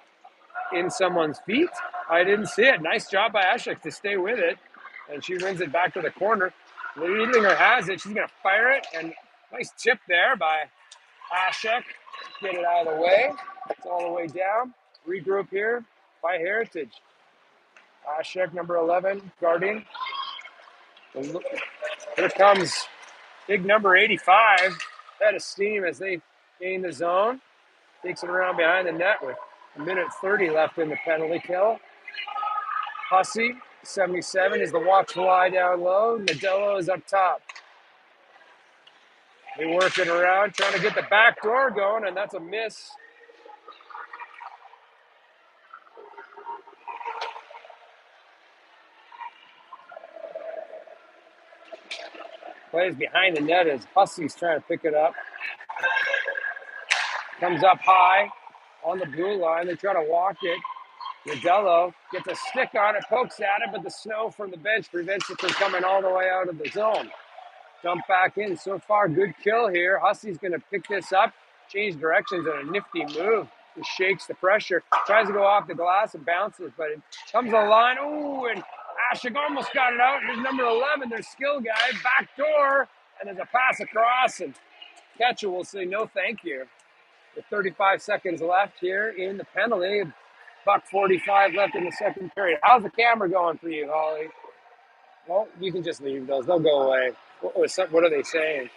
Speaker 1: in someone's feet. I didn't see it. Nice job by Ashik to stay with it, and she wins it back to the corner. Riedlinger has it. She's going to fire it, and nice tip there by Ashik. Get it out of the way. It's all the way down. Regroup here by Heritage. Ashik, number 11, guarding. Here comes big number 85. Head of steam as they gain the zone. Takes it around behind the net with a minute 30 left in the penalty kill. Hussey, 77, is the walk fly down low. Modelo is up top. They working around, trying to get the back door going, and that's a miss. Plays behind the net as Hussey's trying to pick it up. Comes up high on the blue line. They try to walk it. Modelo gets a stick on it, pokes at it, but the snow from the bench prevents it from coming all the way out of the zone. Dump back in. So far, good kill here. Hussey's going to pick this up, change directions, and a nifty move. Just shakes the pressure. Tries to go off the glass and bounces, but it comes to the line. Ooh, and Ashik almost got it out. Here's number 11, their skill guy. Back door, and there's a pass across, and catcher will say no thank you. With 35 seconds left here in the penalty. $1:45 left in the second period. How's the camera going for you, Holly? Well, you can just leave those. They'll go away. What are they saying?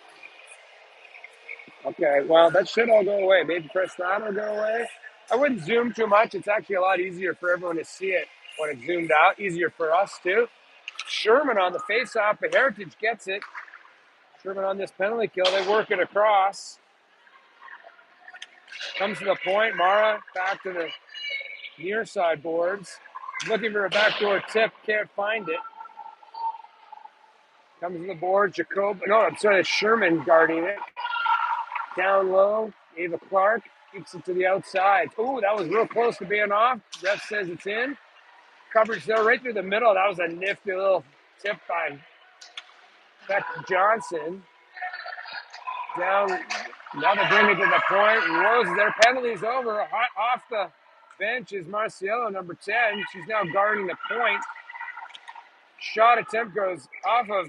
Speaker 1: Okay, well, that should all go away. Maybe press that will go away. I wouldn't zoom too much. It's actually a lot easier for everyone to see it when it's zoomed out. Easier for us, too. Sherman on the face-off, but Heritage gets it. Sherman on this penalty kill. They work it across. Comes to the point. Mara back to the near side boards. Looking for a backdoor tip. Can't find it. Comes to the board. It's Sherman guarding it. Down low. Ava Clark keeps it to the outside. Ooh, that was real close to being off. Ref says it's in. Coverage there right through the middle. That was a nifty little tip by Beck Johnson. Down. Now they bring it to the point. Rose, their penalty's over. Off the bench is Marciello, number 10. She's now guarding the point. Shot attempt goes off of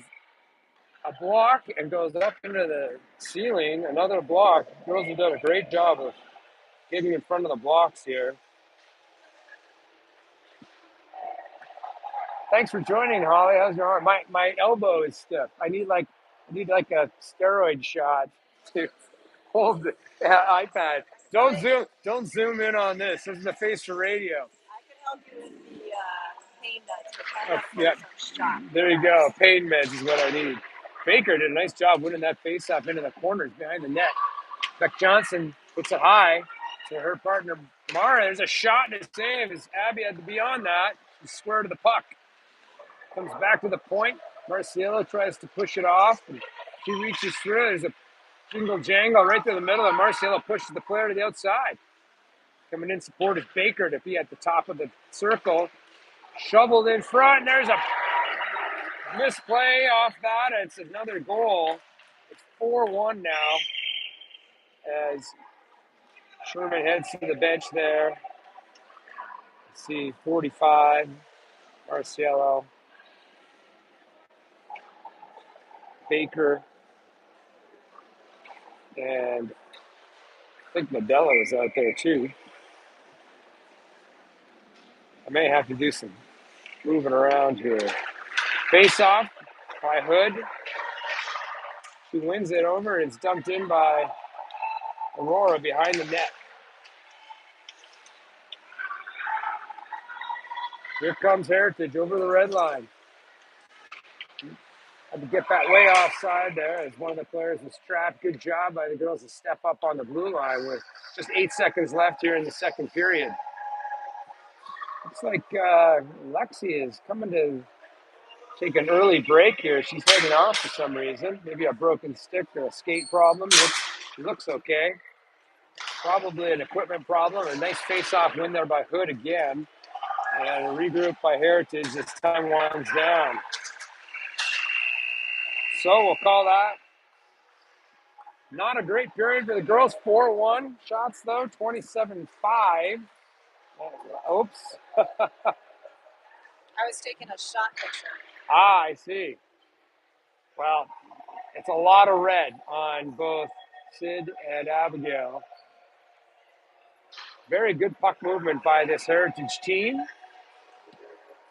Speaker 1: a block and goes up into the ceiling. Another block. Girls have done a great job of getting in front of the blocks here. Thanks for joining, Holly. How's your arm? My elbow is stiff. I need like a steroid shot to hold the iPad. Don't zoom in on this. This is the face for radio.
Speaker 2: I can help you with the pain meds, but
Speaker 1: Yeah, there you go. Pain meds is what I need. Baker did a nice job winning that face-off into the corners behind the net. Beck Johnson puts it high to her partner, Mara. There's a shot and a save as Abby had to be on that. She's square to the puck. Comes back to the point. Marciello tries to push it off. And she reaches through. There's a jingle jangle right through the middle, and Marciello pushes the player to the outside. Coming in support is Baker to be at the top of the circle. Shoveled in front, and there's a misplay off that. It's another goal. It's 4-1 now as Sherman heads to the bench there. Let's see, 45, Marciello, Baker, and I think Modelo is out there too. I may have to do some moving around here. Face off by Hood. She wins it over, and it's dumped in by Aurora behind the net. Here comes Heritage over the red line. Had to get that way offside there as one of the players was trapped. Good job by the girls to step up on the blue line with just 8 seconds left here in the second period. Looks like Lexi is coming to take an early break here. She's heading off for some reason. Maybe a broken stick or a skate problem. Looks okay. Probably an equipment problem. A nice face-off win there by Hood again. And a regroup by Heritage as time winds down. So we'll call that not a great period for the girls. 4-1 shots, though, 27-5. Oops.
Speaker 2: I was taking a shot picture.
Speaker 1: I see. Well, it's a lot of red on both Sid and Abigail. Very good puck movement by this Heritage team.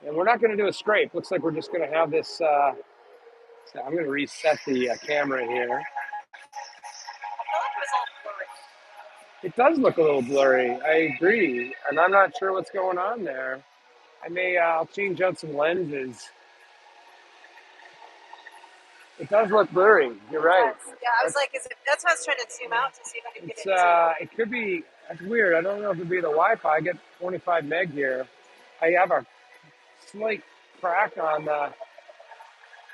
Speaker 1: And we're not going to do a scrape. Looks like we're just going to have this. I'm going to reset the camera here.
Speaker 2: I felt like it was all blurry.
Speaker 1: It does look a little blurry. I agree. And I'm not sure what's going on there. I'll change out some lenses. It does look blurry. You're right.
Speaker 2: Yeah, I was like, that's why I was trying to zoom out to see if I could get it.
Speaker 1: It could be, that's weird. I don't know if it'd be the Wi-Fi. I get 25 meg here. I have a slight crack on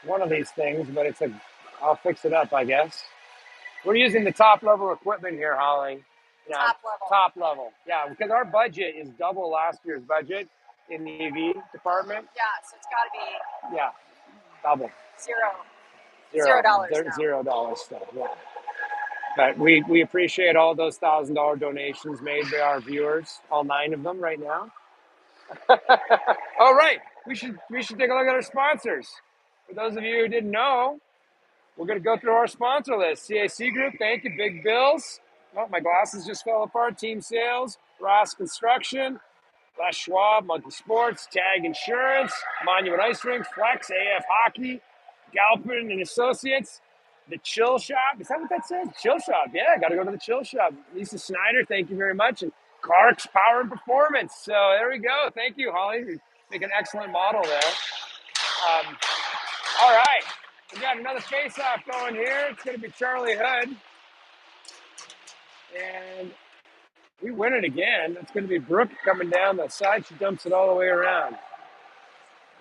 Speaker 1: one of these things, but I'll fix it up, I guess. We're using the top level equipment here, Holly.
Speaker 2: Top level.
Speaker 1: Top level. Yeah, because our budget is double last year's budget in the AV department.
Speaker 2: Yeah, so it's got to be.
Speaker 1: Yeah, double.
Speaker 2: $0 now.
Speaker 1: $0 stuff. Yeah. But we appreciate all those $1,000 donations made by our viewers, all 9 of them right now. All right, we should take a look at our sponsors. For those of you who didn't know, we're going to go through our sponsor list. CAC Group, thank you. Big Bills. Oh, my glasses just fell apart. Team Sales, Ross Construction, Les Schwab, Monkey Sports, Tag Insurance, Monument Ice Rink, Flex, AF Hockey, Galpin and Associates, The Chill Shop. Is that what that says? Chill Shop. Yeah, got to go to the Chill Shop. Lisa Snyder, thank you very much. And Clark's Power and Performance. So there we go. Thank you, Holly. You make an excellent model there. All right. We got another face-off going here. It's going to be Charlie Hood. And we win it again. It's going to be Brooke coming down the side. She dumps it all the way around.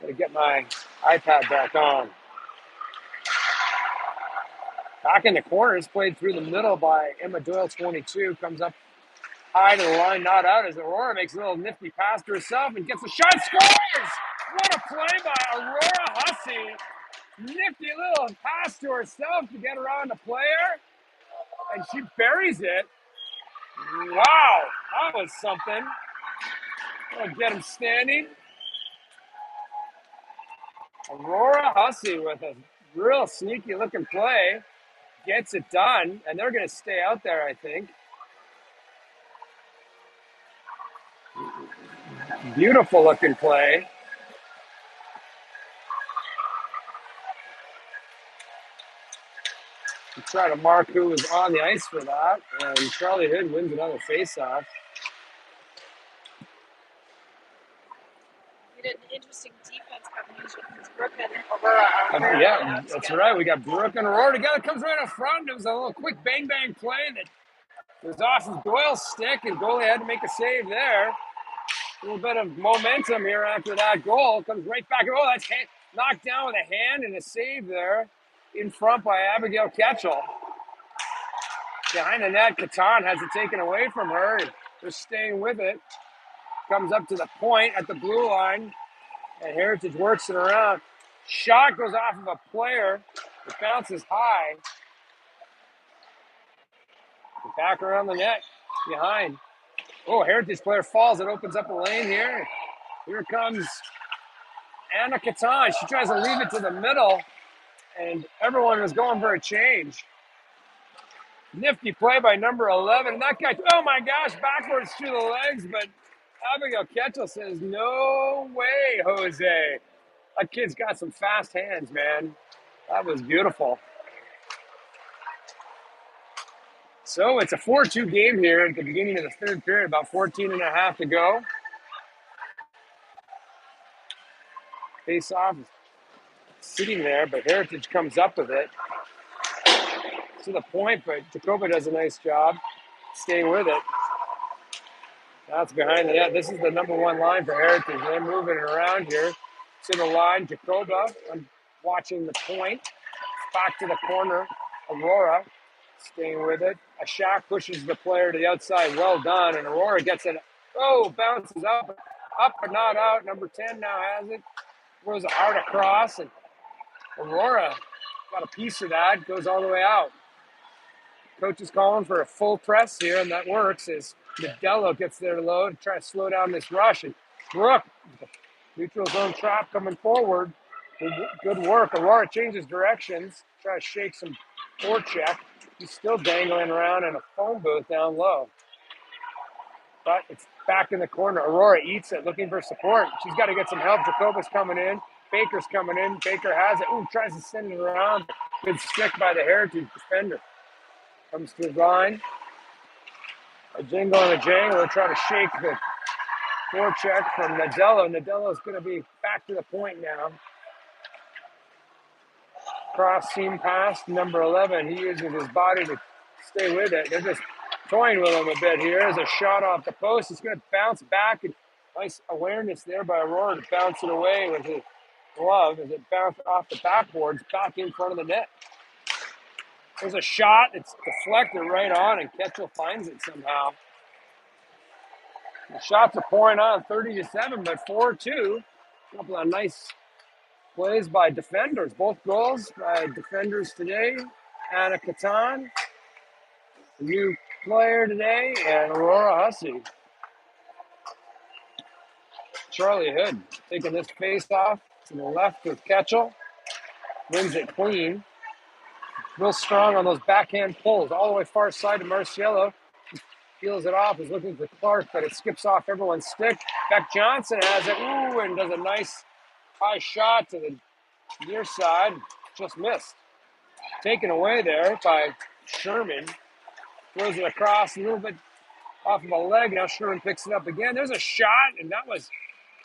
Speaker 1: Got to get my iPad back on. Back in the corners, played through the middle by Emma Doyle, 22. Comes up high to the line, not out as Aurora makes a little nifty pass to herself and gets a shot, scores! What a play by Aurora Hussey. Nifty little pass to herself to get around the player, and she buries it. Wow, that was something. I'll get him standing. Aurora Hussey with a real sneaky looking play. Gets it done, and they're going to stay out there, I think. Beautiful looking play. We try to mark who was on the ice for that, and Charlie Hood wins another faceoff.
Speaker 2: We did an interesting defense combination because Brooke and Aurora.
Speaker 1: Yeah, that's right. We got Brooke and Aurora together. Comes right up front. It was a little quick bang play that was off of Doyle's stick, and goalie had to make a save there. A little bit of momentum here after that goal. Comes right back. Oh, that's knocked down with a hand and a save there in front by Abigail Ketchel. Behind the net, Catan has it taken away from her. Just staying with it. Comes up to the point at the blue line, and Heritage works it around. Shot goes off of a player. It bounces high. Back around the net, behind. Oh, Heritage player falls. It opens up a lane here. Here comes Anna Catan. She tries to leave it to the middle, and everyone was going for a change. Nifty play by number 11. And that guy, oh my gosh, backwards through the legs, but Abigail Ketchel says, no way, Jose. That kid's got some fast hands, man. That was beautiful. So it's a 4-2 game here at the beginning of the third period, about 14 and a half to go. Face off is sitting there, but Heritage comes up with it to the point, but Jacoba does a nice job staying with it. That's behind the net. This is the number one line for Heritage. They're moving it around here to the line. Jacoba, I'm watching the point. Back to the corner. Aurora staying with it. A shot pushes the player to the outside. Well done. And Aurora gets it. Oh, bounces up. Up but not out. Number 10 now has it. Throws a hard across. And Aurora got a piece of that. Goes all the way out. Coach is calling for a full press here, and that works as Nadello gets there low to try to slow down this rush. And Brooke, neutral zone trap coming forward. Good work. Aurora changes directions, try to shake some forecheck. He's still dangling around in a phone booth down low. But it's back in the corner. Aurora eats it, looking for support. She's got to get some help. Jacoba's coming in. Baker's coming in. Baker has it. Ooh, tries to send it around. Good stick by the Heritage defender. Comes to the line. A jingle and a jangle. Try to shake the forecheck from Nadello. Nadello's going to be back to the point now. Cross seam pass, number 11. He uses his body to stay with it. They're just toying with him a bit here. As a shot off the post. It's going to bounce back. And nice awareness there by Aurora to bounce it away with his glove as it bounced off the backboards back in front of the net. There's a shot. It's deflected right on, and Ketchel finds it somehow. The shots are pouring on 30-7, but 4-2. A couple of nice plays by defenders. Both goals by defenders today. Anna Catan, a new player today, and Aurora Hussey. Charlie Hood taking this face off to the left with Ketchel. Wins it clean. Real strong on those backhand pulls. All the way far side to Marciello. Peels it off, is looking for Clark, but it skips off everyone's stick. Beck Johnson has it, ooh, and does a nice high shot to the near side. Just missed. Taken away there by Sherman. Throws it across a little bit off of a leg. Now Sherman picks it up again. There's a shot, and that was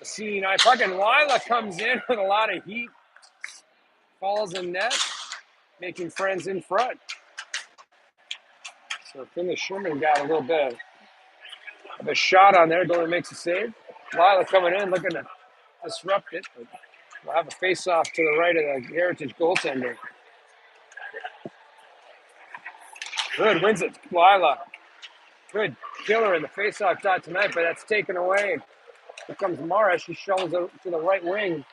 Speaker 1: a CE9 puck. And Lila comes in with a lot of heat. Falls in net, making friends in front. So Finley Sherman got a little bit of a shot on there. Goalie makes a save. Lila coming in, looking to disrupt it. But we'll have a face-off to the right of the Heritage goaltender. Good, wins it. Lila. Good killer in the face-off dot tonight, but that's taken away. Here comes Morris. She shovels it to the right wing.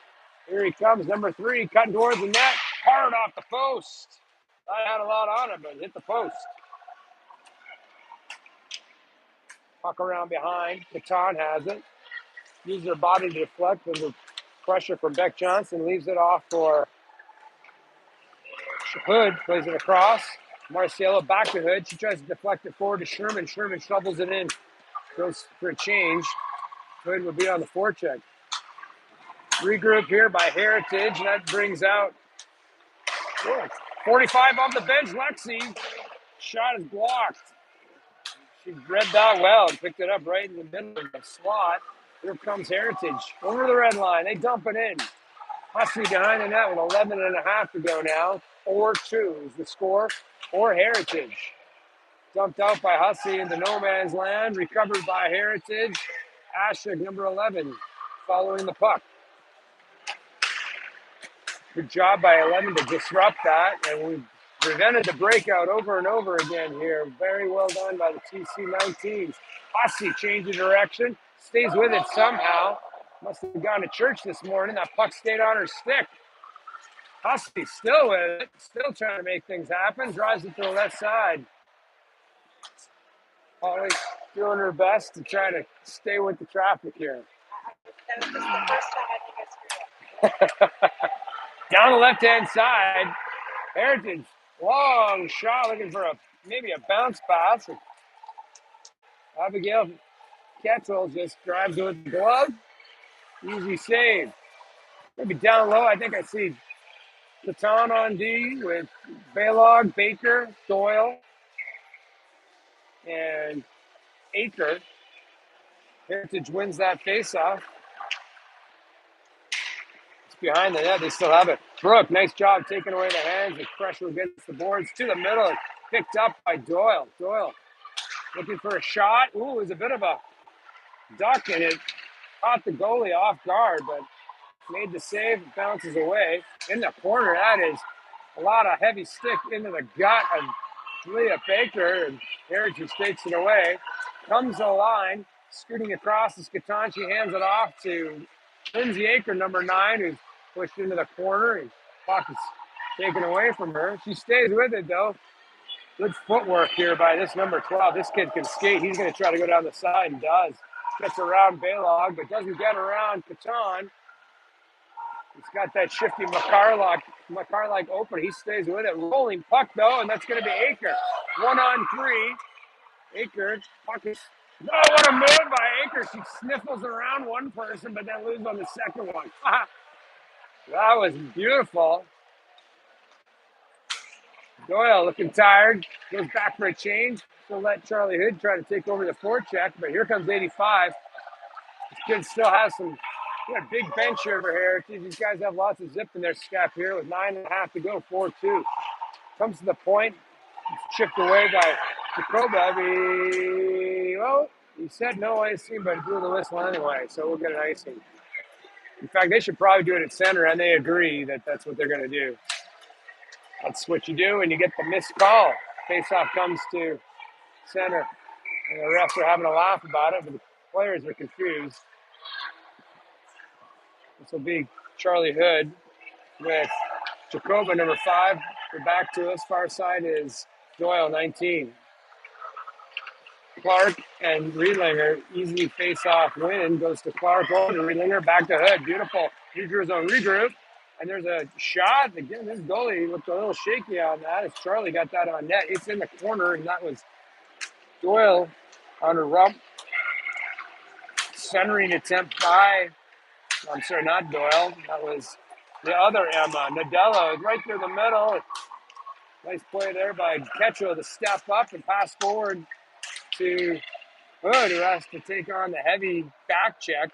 Speaker 1: Here he comes, number 3, cutting towards the net. Hard off the post. I had a lot on it, but hit the post. Puck around behind. Catan has it. Uses her body to deflect under pressure from Beck Johnson. Leaves it off for Hood. Plays it across. Marciello back to Hood. She tries to deflect it forward to Sherman. Sherman shovels it in. Goes for a change. Hood will be on the forecheck. Regroup here by Heritage. That brings out 45 off the bench. Lexi. Shot is blocked. She read that well and picked it up right in the middle of the slot. Here comes Heritage over the red line. They dump it in. Hussey behind the net with 11 and a half to go now. 4-2 is the score for Heritage. Dumped out by Hussey into no man's land. Recovered by Heritage. Ashik, number 11, following the puck. Good job by 11 to disrupt that. And we've prevented the breakout over and over again here. Very well done by the TC19s. Hussey changes direction. Stays with it somehow. Must have gone to church this morning. That puck stayed on her stick. Hussey still with it. Still trying to make things happen. Drives it to the left side. Always doing her best to try to stay with the traffic here.
Speaker 2: That was just the first time I think I screwed up.
Speaker 1: Down the left-hand side, Heritage, long shot looking for maybe a bounce pass. Abigail Ketchel just drives with the glove. Easy save. Maybe down low, I think I see Catan on D with Baylog, Baker, Doyle, and Aker. Heritage wins that faceoff. It's behind the net. They still have it. Brooke, nice job taking away the hands. The pressure against the boards to the middle. Picked up by Doyle. Doyle looking for a shot. Ooh, it was a bit of a duck, and it caught the goalie off guard, but made the save. Bounces away in the corner. That is a lot of heavy stick into the gut of Leah Baker, and Heritage takes it away. Comes the line, scooting across the Skaton. She hands it off to Lindsay Aker, number 9, who's pushed into the corner, and puck is taken away from her. She stays with it, though. Good footwork here by this number 12. This kid can skate. He's going to try to go down the side and does. Gets around Baylog, but doesn't get around Catan. He's got that shifty McCarlock open. He stays with it. Rolling puck, though, and that's going to be Aker. 1-on-3. Aker, puck is... Oh, what a move by Aker. She sniffles around one person, but then loses on the second one. That was beautiful. Doyle looking tired. Goes back for a change. She'll let Charlie Hood try to take over the forecheck, but here comes 85. This kid still has some... a big bench here for Heritage. These guys have lots of zip in their step here with 9.5 to go, 4-2. Comes to the point. It's chipped away by Jacoba. Well, he said no icing, but he blew the whistle anyway, so we'll get an icing. In fact, they should probably do it at center, and they agree that that's what they're going to do. That's what you do when you get the missed call. Face-off comes to center, and the refs are having a laugh about it, but the players are confused. This will be Charlie Hood with Jacoba, number 5. We're back to us. Far side is Doyle, 19. Clark and Riedlinger easily face off win. Goes to Clark, over to Riedlinger, back to Hood. Beautiful. Neutral zone regroup. And there's a shot. Again, this goalie looked a little shaky on that as Charlie got that on net. It's in the corner, and that was Doyle on a rump. Centering attempt by... I'm sorry, not Doyle. That was the other Emma. Nadella right through the middle. Nice play there by Ketchel to step up and pass forward to Hood, who has to take on the heavy back check.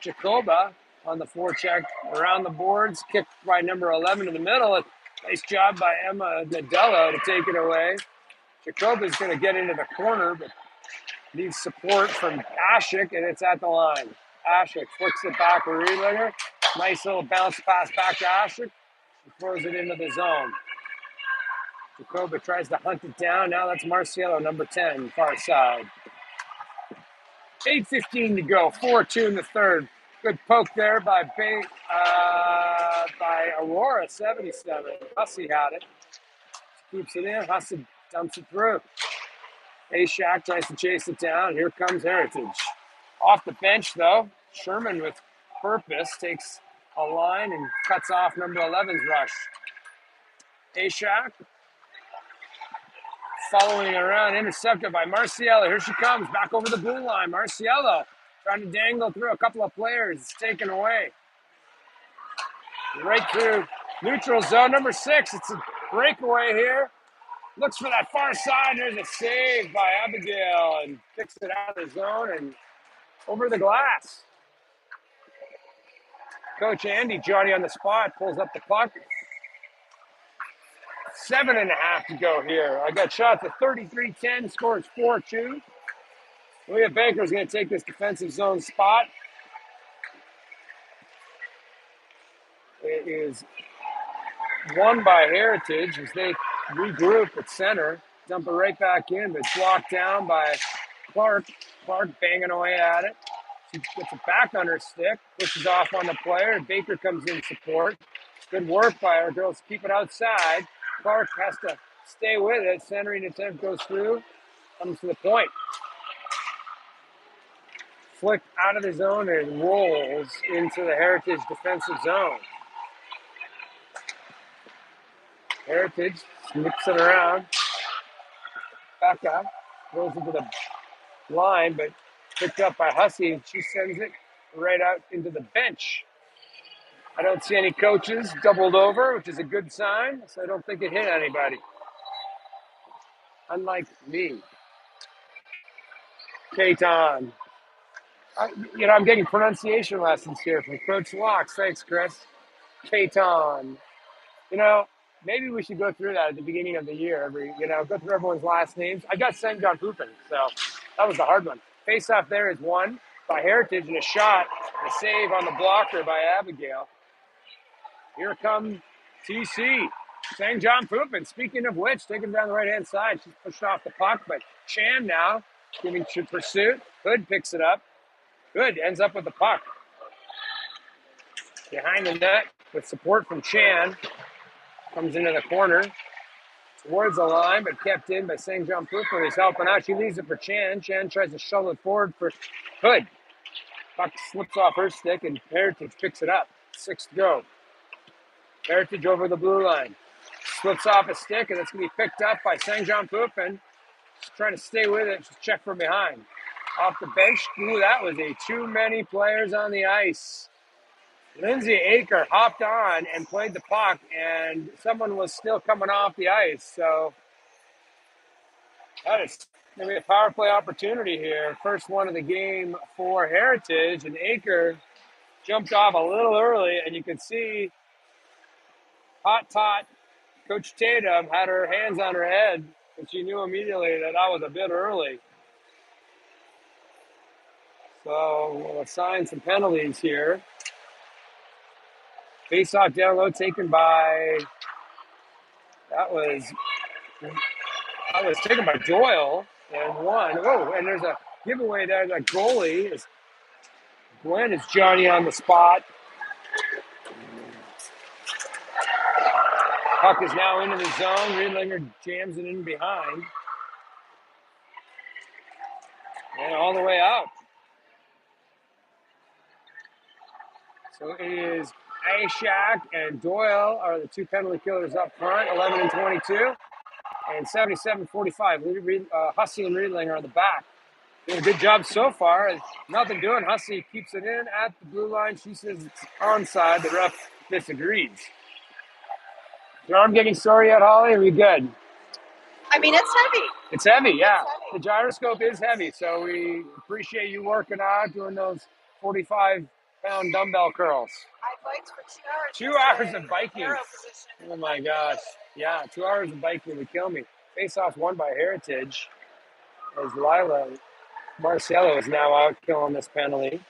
Speaker 1: Jacoba on the forecheck around the boards. Kicked by number 11 in the middle. Nice job by Emma Nadella to take it away. Jacoba's going to get into the corner, but needs support from Ashik, and it's at the line. Ashik flicks it back to Riedlinger. Nice little bounce pass back to Ashik. He throws it into the zone. Jacoba tries to hunt it down. Now that's Marciello, number 10, far side. 8:15 to go. 4-2 in the third. Good poke there by Aurora, 77. Hussey had it. Keeps it in. Hussey dumps it through. Ashak tries to chase it down. Here comes Heritage. Off the bench, though. Sherman with purpose takes a line and cuts off number 11's rush. Ashak following around, intercepted by Marciello. Here she comes, back over the blue line. Marciello trying to dangle through a couple of players. It's taken away. Right through neutral zone, number 6. It's a breakaway here. Looks for that far side. There's a save by Abigail and kicks it out of the zone and over the glass. Coach Andy, Johnny on the spot, pulls up the puck. 7.5 to go here. I got shots at 33-10, scores 4-2. Leah Baker is going to take this defensive zone spot. It is won by Heritage as they regroup at center. Dump it right back in, but blocked down by Clark. Clark banging away at it. She gets it back on her stick, pushes off on the player. Baker comes in support. Good work by our girls to keep it outside. Clark has to stay with it. Centering attempt goes through. Comes to the point. Flick out of the zone and rolls into the Heritage defensive zone. Heritage snips it around. Back up. Rolls into the line, but picked up by Hussey, and she sends it right out into the bench. I don't see any coaches doubled over, which is a good sign, so I don't think it hit anybody. Unlike me. Katon I'm getting pronunciation lessons here from Coach Locks. Thanks, Chris. Katon. You know, maybe we should go through that at the beginning of the year. Go through everyone's last names. I got St. John Poopin, so that was the hard one. Face off there is won by Heritage and a shot, and a save on the blocker by Abigail. Here comes TC. St. John Poopin. Speaking of which, taking down the right hand side. She's pushed off the puck, but Chan now giving to pursuit. Hood picks it up. Hood ends up with the puck behind the net with support from Chan. Comes into the corner towards the line, but kept in by St. John Poopin. He's helping out. She leaves it for Chan. Chan tries to shovel it forward for Hood. Puck slips off her stick, and Heritage picks it up. 6 to go. Heritage over the blue line. Slips off a stick, and it's going to be picked up by St. John Poopin. She's trying to stay with it. She's checked from behind. Off the bench. Ooh, that was too many players on the ice. Lindsay Aker hopped on and played the puck, and someone was still coming off the ice. So that is going to be a power play opportunity here. First one of the game for Heritage, and Aker jumped off a little early, and you can see Hot Tot Coach Tatum had her hands on her head, and she knew immediately that was a bit early. So we'll assign some penalties here. Face-off down low taken by, that was taken by Doyle and won. Oh, and there's a giveaway there. The goalie is Gwen is Johnny on the spot. Puck is now into the zone. Riedlinger jams it in behind. And all the way out. So it is Ashak and Doyle are the two penalty killers up front, 11 and 22. And 77-45. Hussey and Riedlinger on the back. Doing a good job so far. Nothing doing. Hussey keeps it in at the blue line. She says it's onside. The ref disagrees. Your arm getting sore yet, Holly? Are we good?
Speaker 2: I mean, it's heavy.
Speaker 1: It's heavy, yeah.
Speaker 2: It's heavy.
Speaker 1: The gyroscope is heavy, so we appreciate you working out, doing those 45-pound dumbbell curls.
Speaker 2: I biked for 2 hours.
Speaker 1: 2 hours of biking.
Speaker 2: Arrow position.
Speaker 1: Oh my gosh. Yeah, 2 hours of biking would kill me. Face-off won by Heritage as Lila Marcello is now out killing this penalty.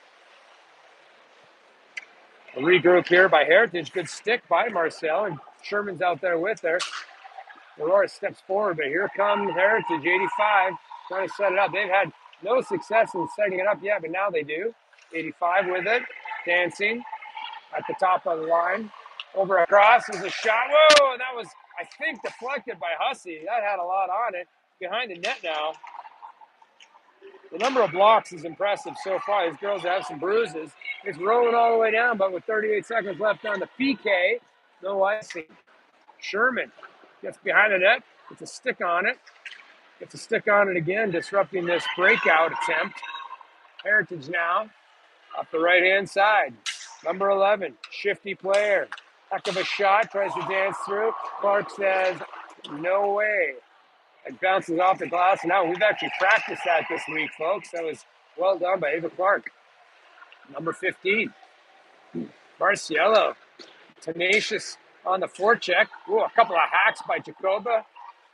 Speaker 1: A regroup here by Heritage. Good stick by Marcel, and Sherman's out there with her. Aurora steps forward, but here comes Heritage, 85, trying to set it up. They've had no success in setting it up yet, but now they do. 85 with it, dancing at the top of the line. Over across is a shot. Whoa, and that was, I think, deflected by Hussey. That had a lot on it. Behind the net now. The number of blocks is impressive so far. These girls have some bruises. It's rolling all the way down, but with 38 seconds left on the PK, no icing. Sherman gets behind the net, gets a stick on it. Gets a stick on it again, disrupting this breakout attempt. Heritage now up the right-hand side. Number 11, shifty player. Heck of a shot, tries to dance through. Clark says, no way. It bounces off the glass. Now we've actually practiced that this week, folks. That was well done by Ava Clark. Number 15, Marciello. Tenacious on the forecheck. Ooh, a couple of hacks by Jacoba.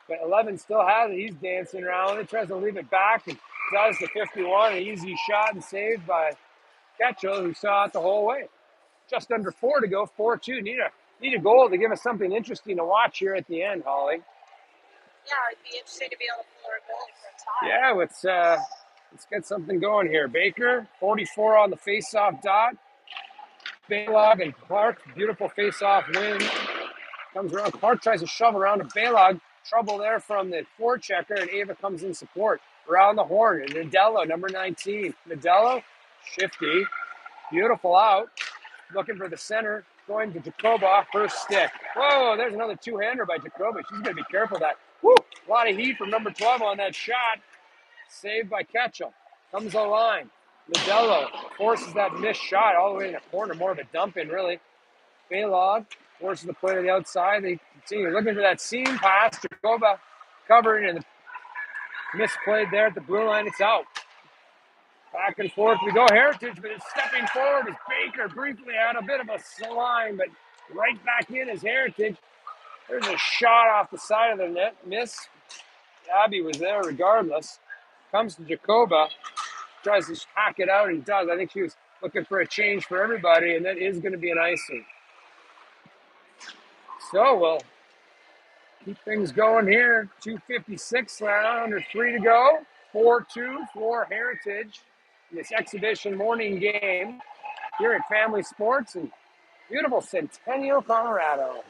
Speaker 1: But 11 still has it. He's dancing around. He tries to leave it back and does the 51. An easy shot and saved by Ketchel, who saw it the whole way. Just under 4 to go, 4-2. Need a goal to give us something interesting to watch here at the end, Holly.
Speaker 2: Yeah, it'd be interesting to be able to pull our goalie for a tie.
Speaker 1: Yeah, let's get something going here. Baker, 44 on the face-off dot. Baylog and Clark, beautiful face-off win. Comes around. Clark tries to shove around to Baylog. Trouble there from the forechecker, and Ava comes in support. Around the horn, and Nadello, number 19. Nadello, shifty, beautiful out. Looking for the center, going to Jacoba, first stick. Whoa, there's another two-hander by Jacoba. She's going to be careful of that. Woo, a lot of heat from number 12 on that shot. Saved by Ketchel. Comes the line. Nadello forces that missed shot all the way in the corner. More of a dump in, really. Baylog forces the play to the outside. They continue looking for that seam pass. Jacoba covering and misplayed there at the blue line. It's out. Back and forth we go. Heritage, but it's stepping forward as Baker briefly had a bit of a slime, but right back in as Heritage. There's a shot off the side of the net. Miss. Abby was there regardless. Comes to Jacoba. Tries to hack it out and does. I think she was looking for a change for everybody, and that is going to be an icing. So we'll keep things going here. 2:56 now, under 3 to go. 4-2 for Heritage in this exhibition morning game here at Family Sports in beautiful Centennial, Colorado.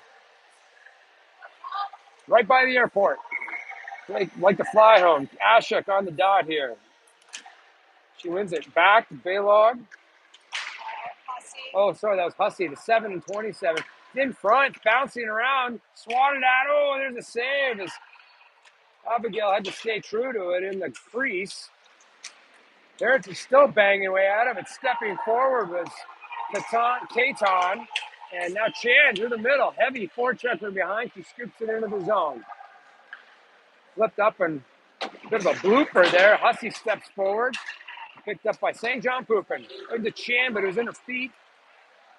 Speaker 1: Right by the airport. Like to fly home. Ashuk on the dot here. She wins it back to Baylog. Oh, sorry, that was Hussey. The 7-27. In front, bouncing around, swatted at. Oh, there's a save as Abigail had to stay true to it in the crease. Heritage still banging away at him. It's stepping forward was Katon. And now Chan through the middle. Heavy forecheck from behind. She scoops it into the zone. Flipped up and a bit of a blooper there. Hussey steps forward. Picked up by St. John Poopin. Into Chan, but it was in her feet.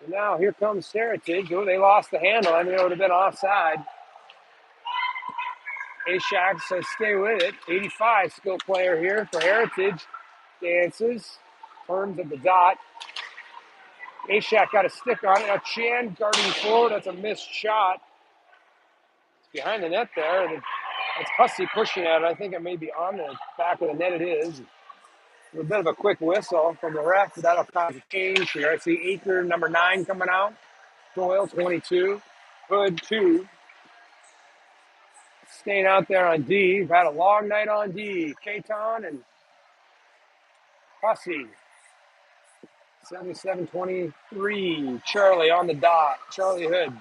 Speaker 1: And now here comes Heritage. Oh, they lost the handle. I mean, it would have been offside. Ashak says stay with it. 85 skill player here for Heritage. Dances. Turns at the dot. Ashak got a stick on it. Now Chan guarding forward. That's a missed shot. It's behind the net there. And it's Hussey pushing at it. I think it may be on the back of the net. It is. A bit of a quick whistle from the ref. That'll cause a change here. I see Aker, number 9, coming out. Doyle, 22. Hood, 2. Staying out there on D. We've had a long night on D. Katon and Hussey. 77-23. Charlie on the dot. Charlie Hood.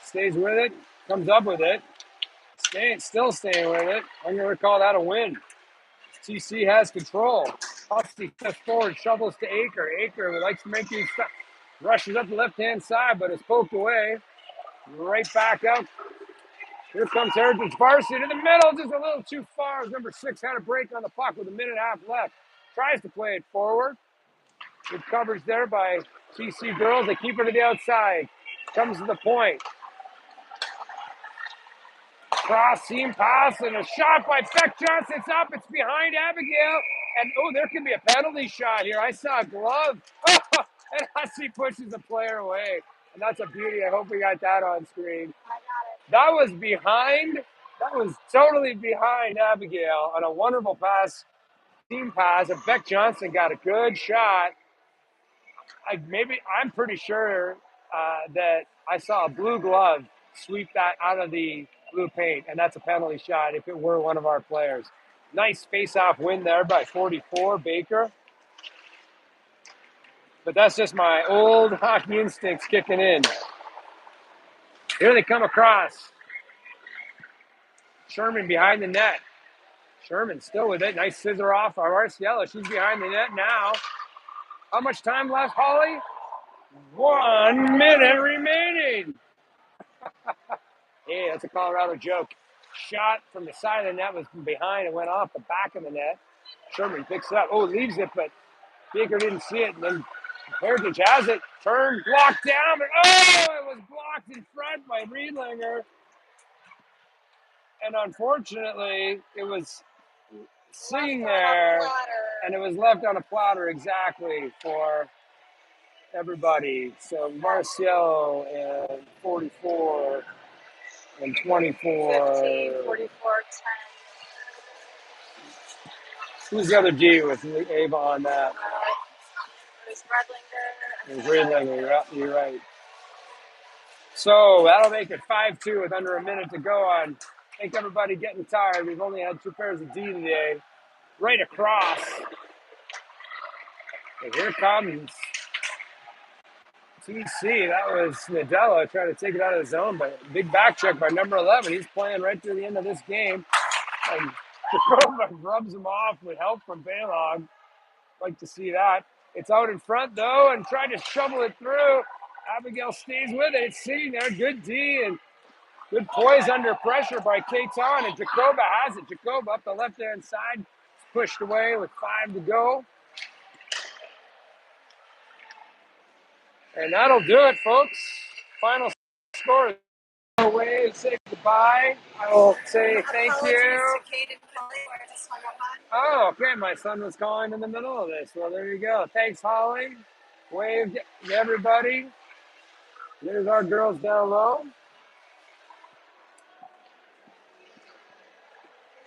Speaker 1: Stays with it. Comes up with it. Still staying with it. I'm going to call that a win. TC has control. Hussey steps forward, shovels to Aker. Aker likes to make these stuff. Rushes up the left-hand side, but is poked away. Right back out. Here comes Heritage Varsity to the middle, just a little too far. Number 6 had a break on the puck with a minute and a half left. Tries to play it forward. Good coverage there by TC girls. They keep her to the outside. Comes to the point. Cross seam pass and a shot by Beck Johnson. It's up. It's behind Abigail. And oh, there could be a penalty shot here. I saw a glove. And Hussey pushes the player away. And that's a beauty. I hope we got that on screen. That was behind. That was totally behind Abigail on a wonderful pass, team pass. And Beck Johnson got a good shot. I'm pretty sure that I saw a blue glove sweep that out of the blue paint, and that's a penalty shot if it were one of our players. Nice face-off win there by 44, Baker. But that's just my old hockey instincts kicking in. Here they come across. Sherman behind the net. Sherman still with it. Nice scissor off of Arciella. She's behind the net now. How much time left, Holly? 1 minute remaining. Hey, that's a Colorado joke. Shot from the side of the net was from behind and went off the back of the net. Sherman picks it up. Oh, leaves it, but Baker didn't see it. And then Heritage has it. Turned, blocked down. But it was blocked in front by Riedlinger. And unfortunately, it was sitting there, and it was left on a platter exactly for everybody. So Marcial and 44 and 24.
Speaker 2: 15, 44, 10.
Speaker 1: Who's the other D with Ava on that?
Speaker 2: It was Redlinger.
Speaker 1: It was Riedlinger, you're right. So that'll make it 5-2 with under a minute to go on. I think everybody getting tired. We've only had 2 pairs of D today. Right across. And here comes TC. That was Nadella trying to take it out of the zone, but big back check by number 11. He's playing right through the end of this game. And Jacoba rubs him off with help from Baylog. Like to see that. It's out in front, though, and tried to shovel it through. Abigail stays with it. It's sitting there. Good D and good poise under pressure by Katon, and Jacoba has it. Jacoba up the left-hand side, pushed away with 5 to go. And that'll do it, folks. Final score is away. Say goodbye. I will say thank you. Oh, okay. My son was calling in the middle of this. Well, there you go. Thanks, Holly. Wave to everybody. There's our girls down low.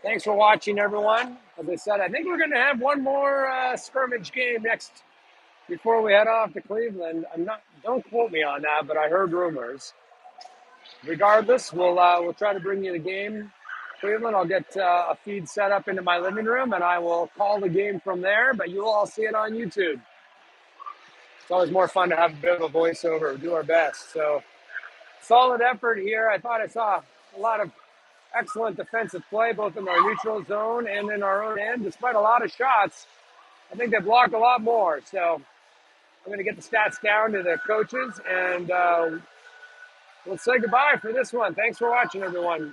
Speaker 1: Thanks for watching, everyone. As I said, I think we're going to have one more scrimmage game next before we head off to Cleveland. Don't quote me on that, but I heard rumors. Regardless, we'll try to bring you the game. Cleveland, I'll get a feed set up into my living room, and I will call the game from there. But you'll all see it on YouTube. It's always more fun to have a bit of a voiceover. Do our best. So solid effort here. I thought I saw a lot of excellent defensive play, both in our neutral zone and in our own end. Despite a lot of shots, I think they blocked a lot more. So I'm going to get the stats down to the coaches, and we'll say goodbye for this one. Thanks for watching, everyone.